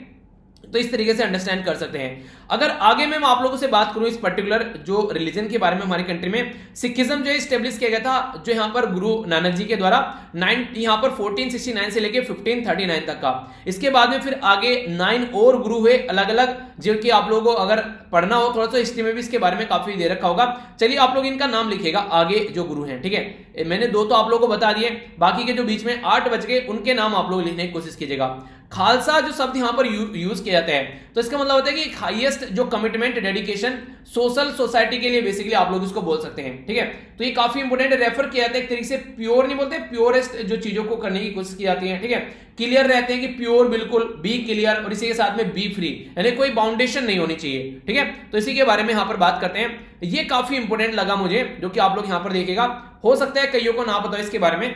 तो इस तरीके से अंडरस्टैंड कर सकते हैं। अगर आगे मैं आप लोगों से बात करूं इस पर्टिकुलर जो रिलीजन के बारे में, हमारी कंट्री में सिखिज्म जो स्टेब्लिश किया गया था, जो यहाँ पर गुरु नानक जी के द्वारा यहाँ पर 1469 से लेके 1539 तक का। इसके बाद में फिर आगे 9 और गुरु हुए अलग अलग, जो कि आप लोगों को अगर पढ़ना हो थोड़ा सा हिस्ट्री में भी इसके बारे में काफी दे रखा होगा। चलिए आप लोग इनका नाम लिखिएगा आगे जो गुरु हैं, ठीक है। मैंने 2 तो आप लोगों को बता दिए, बाकी के जो बीच में 8 बच गए उनके नाम आप लोग लिखने की कोशिश कीजिएगा। खालसा जो शब्द यहां पर यूज किया जाता है, तो इसका मतलब होता है कि हाईएस्ट जो कमिटमेंट, डेडिकेशन सोशल सोसाइटी के लिए बेसिकली आप लोग इसको बोल सकते हैं, ठीक है। तो ये काफी इंपोर्टेंट रेफर किया जाता है एक तरीके से, प्योर नहीं बोलते, प्योरेस्ट जो चीजों को करने की कोशिश की जाती है, ठीक है। क्लियर रहते हैं कि प्योर, बिल्कुल बी क्लियर, और इसी के साथ में बी फ्री, यानी कोई बाउंडेशन नहीं होनी चाहिए, ठीक है। तो इसी के बारे में यहां पर बात करते हैं। ये काफी इंपोर्टेंट लगा मुझे, जो कि आप लोग यहां पर देखिएगा। हो सकता है कईयों को ना पता इसके बारे में,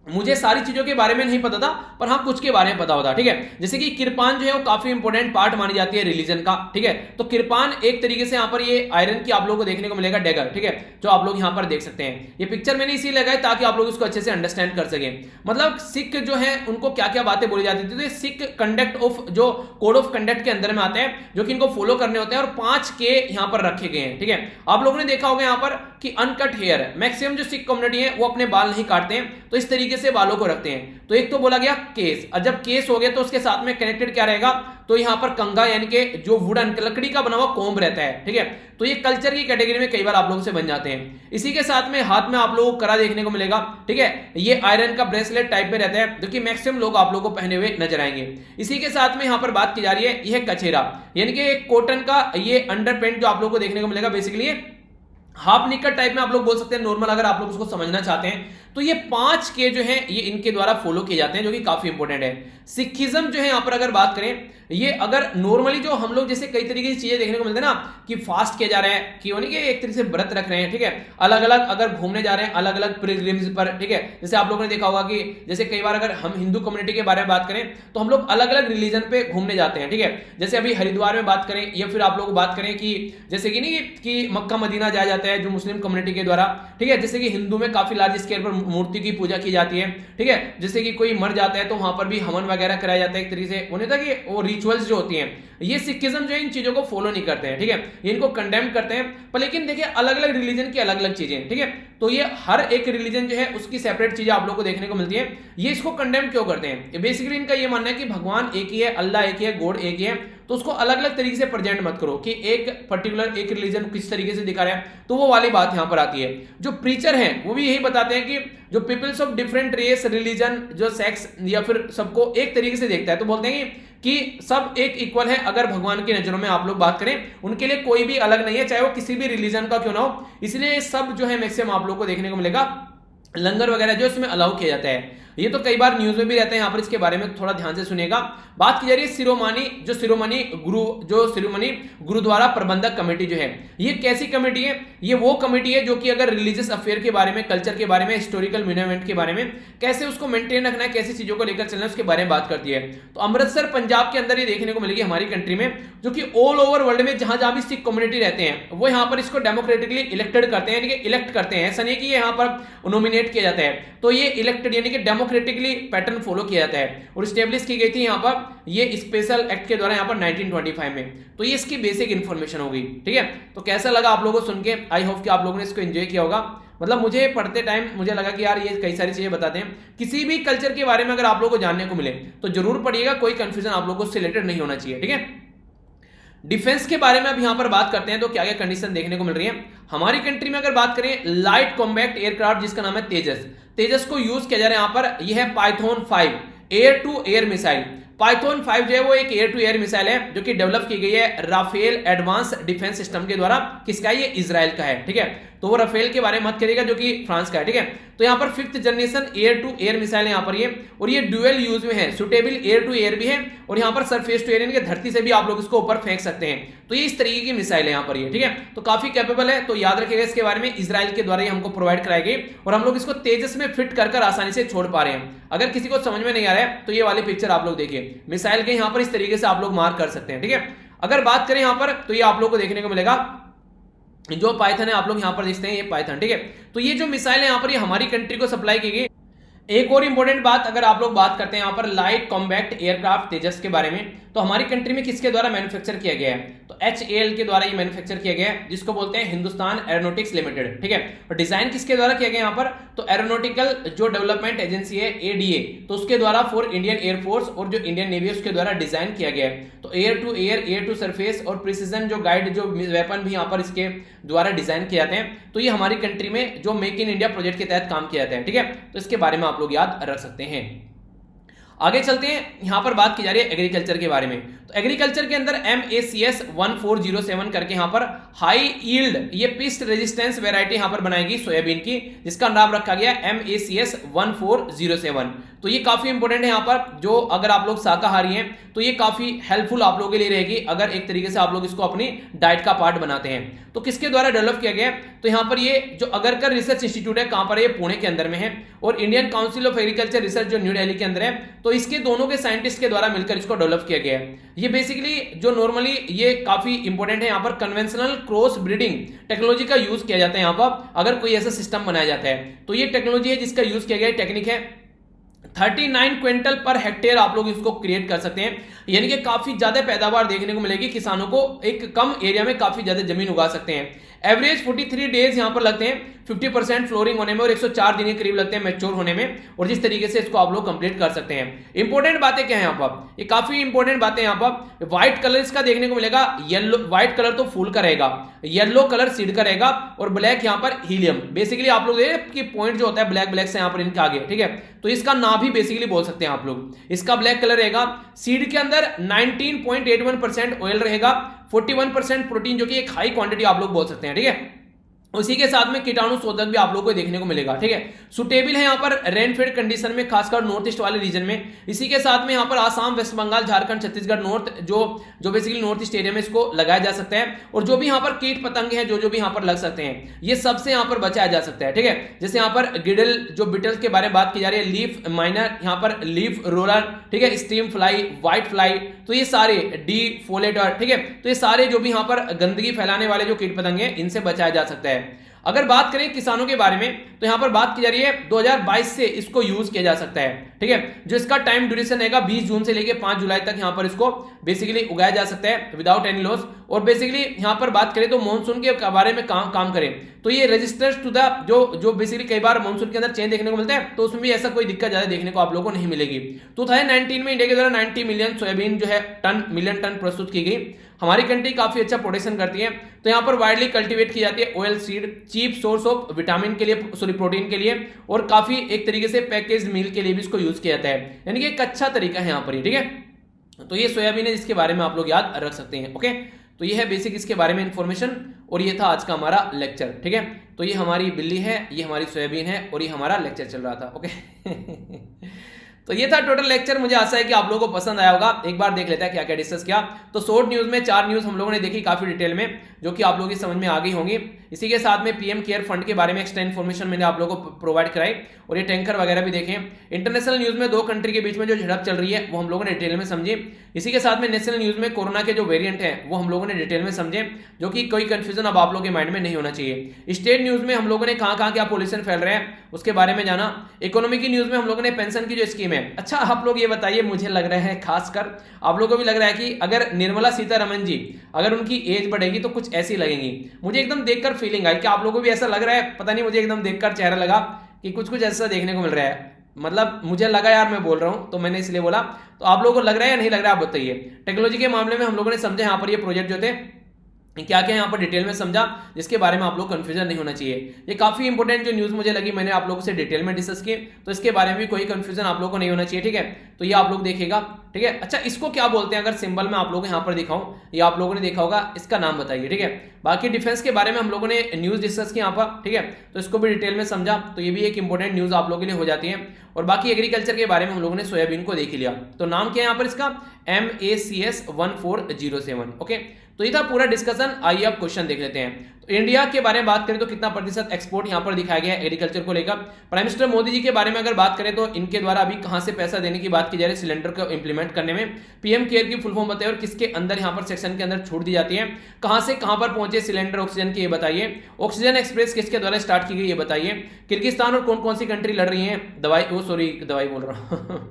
मुझे सारी चीजों के बारे में नहीं पता था, पर हाँ कुछ के बारे में पता होता, ठीक है। जैसे कि किरपान जो है वो काफी इंपोर्टेंट पार्ट मानी जाती है रिलीजन का, ठीक है। तो किरपान एक तरीके से यहाँ पर ये आयरन की आप लोगों को देखने को मिलेगा डेगर, ठीक है, जो आप लोग यहाँ पर देख सकते हैं। ये पिक्चर मैंने इसीलिए लगाई ताकि आप लोग इसको अच्छे से अंडरस्टैंड कर सकें। मतलब सिख जो है उनको क्या क्या बातें बोली जाती थी, तो ये सिख कंडक्ट ऑफ जो कोड ऑफ कंडक्ट के अंदर में आते हैं, जो कि इनको फॉलो करने होते हैं, और 5 के यहाँ पर रखे गए हैं, ठीक है। आप लोगों ने देखा होगा यहाँ पर कि अनकट हेयर, मैक्सिमम जो सिख कम्युनिटी है वो अपने बाल नहीं काटते हैं, तो इस तरीके से बालों को रखते हैं। तो एक तो बोला गया केस, और जब केस हो गया तो उसके साथ में कनेक्टेड क्या रहेगा, तो यहां पर कंगा, यानी कि जो वुडन लकड़ी का बना हुआ कोम्ब रहता है, ठीक है। तो ये कल्चर की कैटेगरी में कई बार आप लोगों से बन जाते हैं। इसी के साथ में हाथ में आप लोगों को कड़ा देखने को मिलेगा, ठीक है। ये आयरन का ब्रेसलेट टाइप में रहता है, जो कि मैक्सिमम लोग आप लोगों को पहने हुए नजर आएंगे। इसी के साथ में यहां पर बात की जा रही है, यह कचेरा, यानी कि एक कॉटन का ये अंडर पेंट जो आप लोगों को देखने को मिलेगा, बेसिकली हाफ निकर टाइप में आप लोग बोल सकते हैं नॉर्मल, अगर आप लोग उसको समझना चाहते हैं। तो ये 5 के जो है ये इनके द्वारा फॉलो किए जाते हैं, जो कि काफी इंपॉर्टेंट है। सिखिज्म जो है यहां पर अगर बात करें, ये अगर नॉर्मली जो हम लोग जैसे कई तरीके की चीजें देखने को मिलते हैं ना, कि फास्ट किया जा रहा है, कि यानी कि एक तरीके से व्रत रख रहे हैं, ठीक है। अलग अलग अगर घूमने जा रहे हैं अलग अलग पिलग्रिम्स पर, ठीक है। जैसे आप लोगों ने देखा होगा कि जैसे कई बार अगर हम हिंदू कम्युनिटी के बारे में बात करें, तो हम लोग अलग अलग रिलीजन पे घूमने जाते हैं, ठीक है। जैसे अभी हरिद्वार में बात करें, या फिर आप लोग बात करें कि जैसे कि नहीं कि मक्का मदीना जाया जाता है जो मुस्लिम कम्युनिटी के द्वारा, ठीक है। जैसे कि हिंदू में काफी लार्ज स्केल पर मूर्ति की पूजा की जाती है, ठीक है। जैसे कि कोई मर जाता है तो वहां पर भी हवन वगैरह कराया जाता है, एक तरीके से उन्हें था कि वो रिचुअल्स जो होती हैं, ये सिखिज्म जो है इन चीजों को फॉलो नहीं करते हैं, ठीक है। ये इनको कंडेम करते हैं। पर लेकिन देखिए अलग अलग रिलीजन की अलग अलग चीजें, ठीक है। तो ये हर एक रिलीजन जो है उसकी सेपरेट चीजें आप लोग को देखने को मिलती है। ये इसको कंडेम क्यों करते हैं, बेसिकली इनका ये मानना है कि भगवान एक ही है, अल्लाह एक ही है, गॉड एक ही है, तो उसको अलग अलग तरीके से प्रेजेंट मत करो कि एक पर्टिकुलर एक रिलीजन किस तरीके से दिखा रहा है, तो वो वाली बात यहां पर आती है। जो प्रीचर हैं वो भी यही बताते हैं कि जो peoples of different race, religion, जो सेक्स या फिर सबको एक तरीके से देखता है, तो बोलते हैं कि सब एक इक्वल है। अगर भगवान की नजरों में आप लोग बात करें, उनके लिए कोई भी अलग नहीं है, चाहे वो किसी भी रिलीजन का क्यों ना हो। इसलिए सब जो है मैक्सिमम आप लोग को देखने को मिलेगा लंगर वगैरह जो इसमें अलाउ किया जाता है। ये तो कई बार न्यूज में भी रहते हैं, यहाँ पर इसके बारे में थोड़ा ध्यान से सुनिएगा। बात की जा रही है शिरोमणि गुरुद्वारा प्रबंधक कमेटी जो है, ये कैसी कमेटी है, ये वो कमेटी है जो कि अगर रिलीजियस अफेयर के बारे में, कल्चर के बारे में, हिस्टोरिकल मॉन्यूमेंट के बारे में, कैसे उसको मेंटेन रखना है, कैसी चीजों को लेकर चलना है, उसके बारे में बात करती है। तो अमृतसर पंजाब के अंदर ये देखने को मिलेगी हमारी कंट्री में, जो कि ऑल ओवर वर्ल्ड में जहां जहां भी सिख कम्युनिटी रहते हैं वो यहाँ पर इसको डेमोक्रेटिकली इलेक्टेड करते हैं, यानी कि इलेक्ट करते हैं। ऐसा नहीं कि यहाँ पर नॉमिनेट किया जाता है, तो ये इलेक्टेड यानी कि डेमोक्रेटिकली पैटर्न फॉलो किया जाता है और स्टेब्लिश की गई थी यहाँ पर ये स्पेशल एक्ट के द्वारा यहाँ पर 1925 में। तो ये इसकी बेसिक इंफॉर्मेशन होगी, ठीक है। तो कैसा लगा आप लोगों को सुन के, आई होप कि आप लोगों ने इसको एंजॉय किया होगा। मतलब मुझे पढ़ते टाइम मुझे लगा कि यार ये कई सारी चीजें बताते हैं, किसी भी कल्चर के बारे में अगर आप लोगों को जानने को मिले तो जरूर पढ़िएगा, कोई कंफ्यूजन आप लोगों को उससे रिलेटेड नहीं होना चाहिए, ठीक है। डिफेंस के बारे में अब यहां पर बात करते हैं तो क्या क्या कंडीशन देखने को मिल रही है हमारी कंट्री में। अगर बात करें लाइट कॉम्बैक्ट एयरक्राफ्ट जिसका नाम है तेजस, तेजस को यूज किया जा रहा है यहां पर, यह है Python 5 air to air missile. Python 5 जो है वो एक एयर टू एयर मिसाइल है जो कि डेवलप की गई है राफेल एडवांस डिफेंस सिस्टम के द्वारा। किसका है? ये इजराइल का है, ठीक है। तो वो राफेल के बारे में मत करिएगा जो कि फ्रांस का है, ठीक है। तो यहाँ पर 5th generation air to air missile है यहाँ पर ये, और ये ड्यूअल यूज में है, सुटेबल एयर टू एयर भी है और यहाँ पर सरफेस टू एयर यानी कि धरती से भी आप लोग इसको ऊपर फेंक सकते हैं। तो ये इस तरीके की मिसाइल है यहाँ पर ये, ठीक है। तो काफी कैपेबल है, तो याद रखिएगा इसके बारे में, इजराइल के द्वारा ही हमको प्रोवाइड कराई गई और हम लोग इसको तेजस में फिट कर आसानी से छोड़ पा रहे हैं। अगर किसी को समझ में नहीं आ रहा है तो ये वाली पिक्चर आप लोग देखिए, मिसाइल के यहाँ पर इस तरीके से आप लोग मार्क कर सकते हैं, ठीक है। अगर बात करें यहाँ पर तो ये आप लोग को देखने को मिलेगा जो पाइथन है, आप लोग यहां पर देखते हैं ये पाइथन, ठीक है। तो ये जो मिसाइल है यहां पर ये हमारी कंट्री को सप्लाई की गई। एक और इंपॉर्टेंट बात अगर आप लोग बात करते हैं यहां पर लाइट कॉम्बैक्ट एयरक्राफ्ट तेजस के बारे में, तो हमारी कंट्री में किसके द्वारा मैन्युफैक्चर किया गया है? तो HAL के द्वारा ये मैन्युफैक्चर किया गया है, जिसको बोलते हैं हिंदुस्तान एरोनॉटिक्स लिमिटेड, ठीक है। और डिजाइन किसके द्वारा किया गया यहाँ पर? तो एरोनॉटिकल जो डेवलपमेंट एजेंसी है ADA, तो उसके द्वारा फॉर इंडियन एयरफोर्स और जो इंडियन नेवी उसके द्वारा डिजाइन किया गया है। तो air to air, air to surface और प्रिसीजन जो गाइड जो वेपन भी यहाँ पर इसके द्वारा डिजाइन किए जाते हैं। तो ये हमारी कंट्री में जो मेक इन इंडिया प्रोजेक्ट के तहत काम किया जाता है, ठीक है। तो इसके बारे में आप लोग याद रख सकते हैं। आगे चलते हैं, यहां पर बात की जा रही है एग्रीकल्चर के बारे में। तो एग्रीकल्चर के अंदर MACS 1407 करके यहां पर हाई यील्ड ये पिस्ट रेजिस्टेंस वैरायटी यहां पर बनाएगी सोयाबीन की, जिसका नाम रखा गया MACS 1407। तो ये काफी इंपॉर्टेंट है यहां पर, जो अगर आप लोग शाकाहारी हैं तो ये काफी हेल्पफुल आप लोगों के लिए रहेगी अगर एक तरीके से आप लोग इसको अपनी डाइट का पार्ट बनाते हैं। तो किसके द्वारा डेवलप किया गया? तो यहां पर ये जो अगरकर रिसर्च इंस्टीट्यूट है, कहां पर है? पुणे के अंदर में है, और Indian council of agriculture research जो न्यू दिल्ली के अंदर है। तो इसके दोनों के साइंटिस्ट के द्वारा मिलकर इसको डेवलप किया गया है। ये बेसिकली जो नॉर्मली ये काफी इंपॉर्टेंट है, यहां पर कन्वेंशनल क्रॉस ब्रीडिंग टेक्नोलॉजी का यूज किया जाता है। यहां पर अगर कोई ऐसा सिस्टम बनाया जाता है तो ये टेक्नोलॉजी है जिसका यूज किया गया, टेक्निक है 39 क्विंटल पर हेक्टेयर आप लोग इसको क्रिएट कर सकते हैं, यानी कि काफी ज्यादा पैदावार देखने को मिलेगी किसानों को, एक कम एरिया में काफी ज्यादा जमीन उगा सकते हैं। एवरेज 43 डेज यहां पर लगते हैं 50% फ्लोरिंग होने में और 104 दिन के करीब लगते हैं मैच्योर होने में, और जिस तरीके से इसको आप लोग कंप्लीट कर सकते हैं। इंपॉर्टेंट बातें क्या है यहाँ पर? ये काफी इंपॉर्टेंट बातें यहाँ पर, व्हाइट कलर इसका देखने को मिलेगा, येलो व्हाइट कलर तो फूल का रहेगा, येलो कलर सीड का रहेगा और ब्लैक यहाँ पर हीलियम। बेसिकली आप लोग देखिए कि पॉइंट जो होता है ब्लैक ब्लैक से यहाँ पर इनके आगे, ठीक है। तो इसका नाम भी बेसिकली बोल सकते हैं आप लोग, इसका ब्लैक कलर रहेगा। सीड के अंदर 19.81% ऑयल रहेगा, 41% प्रोटीन, जो कि एक हाई क्वांटिटी आप लोग बोल सकते हैं, ठीक है। उसी के साथ में कीटाणु शोधक भी आप लोगों को देखने को मिलेगा, ठीक है। सुटेबल है यहाँ पर रेनफेड कंडीशन में, खासकर नॉर्थ ईस्ट वाले रीजन में। इसी के साथ में यहाँ पर आसाम, वेस्ट बंगाल, झारखंड, छत्तीसगढ़, नॉर्थ जो बेसिकली नॉर्थ ईस्ट एरिया में इसको लगाया जा सकता है। और जो भी यहाँ पर कीट पतंगे हैं जो भी यहाँ पर लग सकते हैं, ये सबसे यहाँ पर बचाया जा सकता है, ठीक है। जैसे यहाँ पर गिडल जो बिटल्स के बारे में बात की जा रही है, लीफ माइनर, यहाँ पर लीफ रोलर, ठीक है, स्टीम फ्लाई, व्हाइट फ्लाई, तो ये सारे डी फोलेटर, ठीक है। तो ये सारे जो भी यहाँ पर गंदगी फैलाने वाले जो कीट पतंगे हैं, इनसे बचाया जा सकता है। अगर बात करें किसानों के बारे में तो यहां पर बात की जा रही है 2022 से इसको यूज किया जा सकता है, ठीक है। जो इसका टाइम ड्यूरेशन रहेगा 20 जून से लेकर 5 जुलाई तक यहां पर इसको बेसिकली उगाया जा सकता है विदाउट एनी लॉस। और बेसिकली यहां पर बात करें तो मानसून के बारे में काम करें तो ये रजिस्टर्स टू द जो बेसिकली कई बार मानसून के अंदर चेंज देखने को मिलता है, तो उसमें भी ऐसा कोई दिक्कत ज्यादा देखने को आप लोगों को नहीं मिलेगी। 2019 में इंडिया के द्वारा 90 मिलियन सोयाबीन जो है मिलियन टन प्रस्तुत की गई। हमारी कंट्री काफी अच्छा प्रोडक्शन करती है, तो यहाँ पर वाइडली कल्टीवेट की जाती है oil seed, cheap source of vitamin के लिए, सॉरी प्रोटीन के लिए, और काफी एक तरीके से पैकेज मील के लिए भी इसको यूज किया जाता है, यानी कि एक अच्छा तरीका है यहाँ पर, ठीक है। तो ये सोयाबीन है जिसके बारे में आप लोग याद रख सकते हैं, ओके। तो ये है बेसिक इसके बारे में इंफॉर्मेशन, और ये था आज का हमारा लेक्चर, ठीक है। तो ये हमारी बिल्ली है, ये हमारी सोयाबीन है, और ये हमारा लेक्चर चल रहा था, ओके। तो ये था टोटल लेक्चर। मुझे आशा है कि आप लोगों को पसंद आया होगा। एक बार देख लेते हैं क्या क्या डिस्कस किया। तो शॉर्ट न्यूज में 4 न्यूज हम लोगों ने देखी काफी डिटेल में, जो कि आप लोगों की समझ में आ गई होंगी। इसी के साथ में पीएम केयर फंड के बारे में एक्स्ट्रा इन्फॉर्मेशन मैंने आप लोगों को प्रोवाइड कराई, और ये टैंकर वगैरह भी देखें। इंटरनेशनल न्यूज में 2 कंट्री के बीच में जो झड़प चल रही है वो हम लोगों ने डिटेल में समझे। इसी के साथ में नेशनल न्यूज में कोरोना के जो वेरिएंट है वो हम लोगों ने डिटेल में समझे, जो कि कोई कंफ्यूजन अब आप लोगों के माइंड में नहीं होना चाहिए। स्टेट न्यूज में हम लोगों ने कहां क्या पॉल्यूशन फैल रहे हैं उसके बारे में जाना। इकोनॉमी की न्यूज में हम लोगों ने पेंशन की जो स्कीम है, अच्छा आप लोग ये बताइए, मुझे लग रहा है खासकर आप लोगों को भी लग रहा है कि अगर निर्मला सीतारमण जी अगर उनकी एज बढ़ेगी तो कुछ ऐसी लगेंगी। मुझे एकदम देखकर फीलिंग आई कि आप लोगों को भी ऐसा लग रहा है, पता नहीं, मुझे एकदम देखकर चेहरा लगा कि कुछ ऐसा देखने को मिल रहा है। मतलब मुझे लगा यार मैं बोल रहा हूं तो मैंने इसलिए बोला। तो आप लोगों को लग रहा है या नहीं लग रहा है आप बताइए। टेक्नोलॉजी के मामले में हम लोगों ने समझा यहाँ पर ये प्रोजेक्ट जो थे क्या क्या यहाँ पर डिटेल में समझा, जिसके बारे में आप लोग कंफ्यूजन नहीं होना चाहिए। ये काफी इंपॉर्टेंट जो न्यूज मुझे लगी, मैंने आप लोगों से डिटेल में डिस्कस की, तो इसके बारे में भी कोई कंफ्यूजन आप लोगों को नहीं होना चाहिए। ठीक है, तो ये आप लोग देखेगा। ठीक है, अच्छा इसको क्या बोलते हैं अगर सिंबल में आप लोगों को यहाँ पर दिखाऊं, ये आप लोगों ने देखा होगा, इसका नाम बताइए। ठीक है, बाकी डिफेंस के बारे में हम लोगों ने न्यूज डिस्कस की यहाँ पर। ठीक है, तो इसको भी डिटेल में समझा, तो ये भी एक इंपॉर्टेंट न्यूज आप लोगों के लिए हो जाती है। और बाकी एग्रीकल्चर के बारे में हम लोगों ने सोयाबीन को देख लिया। तो नाम क्या है यहाँ पर इसका, MACS 1407। ओके, तो ये था पूरा डिस्कशन। आइए अब क्वेश्चन देख लेते हैं। तो इंडिया के बारे में बात करें तो कितना प्रतिशत एक्सपोर्ट यहाँ पर दिखाया गया है एग्रीकल्चर को लेकर। प्राइम मिनिस्टर मोदी जी के बारे में अगर बात करें तो इनके द्वारा अभी कहां से पैसा देने की बात की जा रही है सिलेंडर को इंप्लीमेंट करने में। पीएम केयर की फुल फॉर्म बताइए और किसके अंदर यहाँ पर सेक्शन के अंदर छूट दी जाती है। कहां से कहां पर पहुंचे सिलेंडर ऑक्सीजन की ये बताइए। ऑक्सीजन एक्सप्रेस किसके द्वारा स्टार्ट की गई ये बताइए। किर्गिस्तान और कौन कौन सी कंट्री लड़ रही है दवाई बोल रहा हूं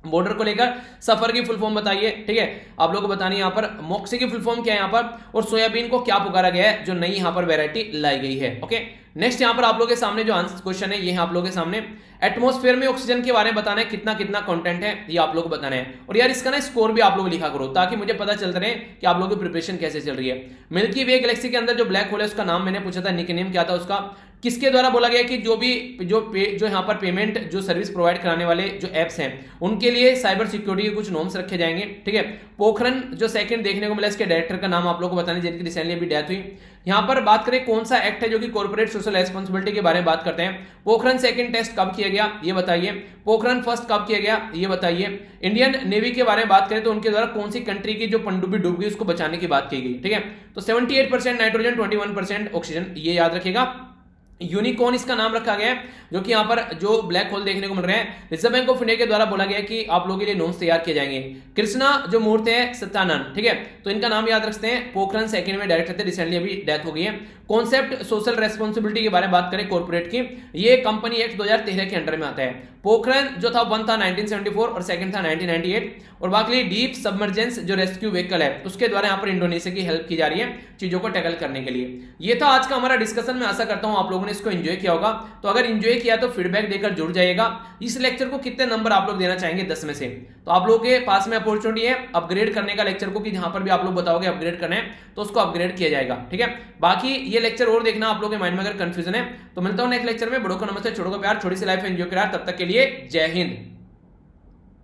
बॉर्डर को लेकर। सफर की फुल फॉर्म बताइए। ठीक है, आप लोगों को बतानी है यहाँ पर। मोक्सी की फुल फॉर्म क्या है यहाँ पर, और सोयाबीन को क्या पुकारा गया है जो नई यहाँ पर वैरायटी लाई गई है। ओके, नेक्स्ट यहाँ पर आप लोगों के सामने जो आंसर क्वेश्चन है ये है आप लोगों के सामने। एटमॉस्फेयर में ऑक्सीजन के बारे में बताना है, कितना कितना कंटेंट है ये आप लोगों को बताना है। और यार इसका ना स्कोर भी आप लोग लिखा करो ताकि मुझे पता चलता रहे कि आप लोगों की प्रिपरेशन कैसे चल रही है। मिल्की वे गैलेक्सी के अंदर जो ब्लैक होल है उसका नाम मैंने पूछा था, निकनेम क्या था उसका। किसके द्वारा बोला गया कि जो यहाँ पर पेमेंट जो सर्विस प्रोवाइड कराने वाले जो एप्स हैं उनके लिए साइबर सिक्योरिटी के कुछ नॉर्म्स रखे जाएंगे। ठीक है, पोखरन जो सेकंड देखने को मिला, इसके डायरेक्टर का नाम आप लोगों को बताने, जिनकी रिसेंटली अभी डेथ हुई। यहाँ पर बात करें कौन सा एक्ट है जो कि कॉर्पोरेट सोशल रेस्पॉन्सिबिलिटी के बारे में बात करते हैं। पोखरन सेकंड टेस्ट कब किया गया ये बताइए। पोखरन फर्स्ट कब किया गया ये बताइए। इंडियन नेवी के बारे में बात करें तो उनके द्वारा कौन सी कंट्री की जो पनडुब्बी डूब गई उसको बचाने की बात की गई। ठीक है, तो 78% नाइट्रोजन, 21% ऑक्सीजन, ये याद रखिएगा। यूनिकॉर्न इसका नाम रखा गया है, जो कि यहाँ पर जो ब्लैक होल देखने को मिल रहे हैं रिजर्व बैंक ऑफ इंडिया के द्वारा बोला गया है कि आप लोगों के लिए नोट्स तैयार किए जाएंगे। कृष्णा जो मूर्ति है सत्यानंद, ठीक है, तो इनका नाम याद रखते हैं। पोखरन सेकंड में डायरेक्टर थे, रिसेंटली अभी डेथ हो गई है। कॉन्सेप्ट सोशल रेस्पॉन्सिबिलिटी के बारे में बात करें कॉर्पोरेट की, ये कंपनी एक्ट 2013 के अंडर में आता है। पोखरन जो था वन था 1974 और सेकंड था 1998। और बाकी डीप सबमर्जेंस जो रेस्क्यू व्हीकल है उसके द्वारा यहाँ पर इंडोनेशिया की हेल्प की जा रही है चीजों को टैकल करने के लिए। ये था आज का हमारा डिस्कशन। मैं आशा करता हूं आप लोगों ने इसको एंजॉय किया होगा। तो अगर एंजॉय किया तो फीडबैक देकर जुड़ जाइएगा। इस लेक्चर को कितने नंबर आप लोग देना चाहेंगे 10 में से, तो आप लोगों के पास में अपॉर्चुनिटी है अपग्रेड करने का लेक्चर को, कि जहां पर भी आप लोग बताओगे अपग्रेड करना है तो उसको अपग्रेड किया जाएगा। ठीक है, बाकी ये लेक्चर और देखना आप लोगों के माइंड में अगर कंफ्यूजन है तो मिलता हूं नेक्स्ट लेक्चर में। बड़ों को नमस्ते, छोटों को प्यार, छोटी सी लाइफ एंजॉय करा। तब तक के लिए जय हिंद।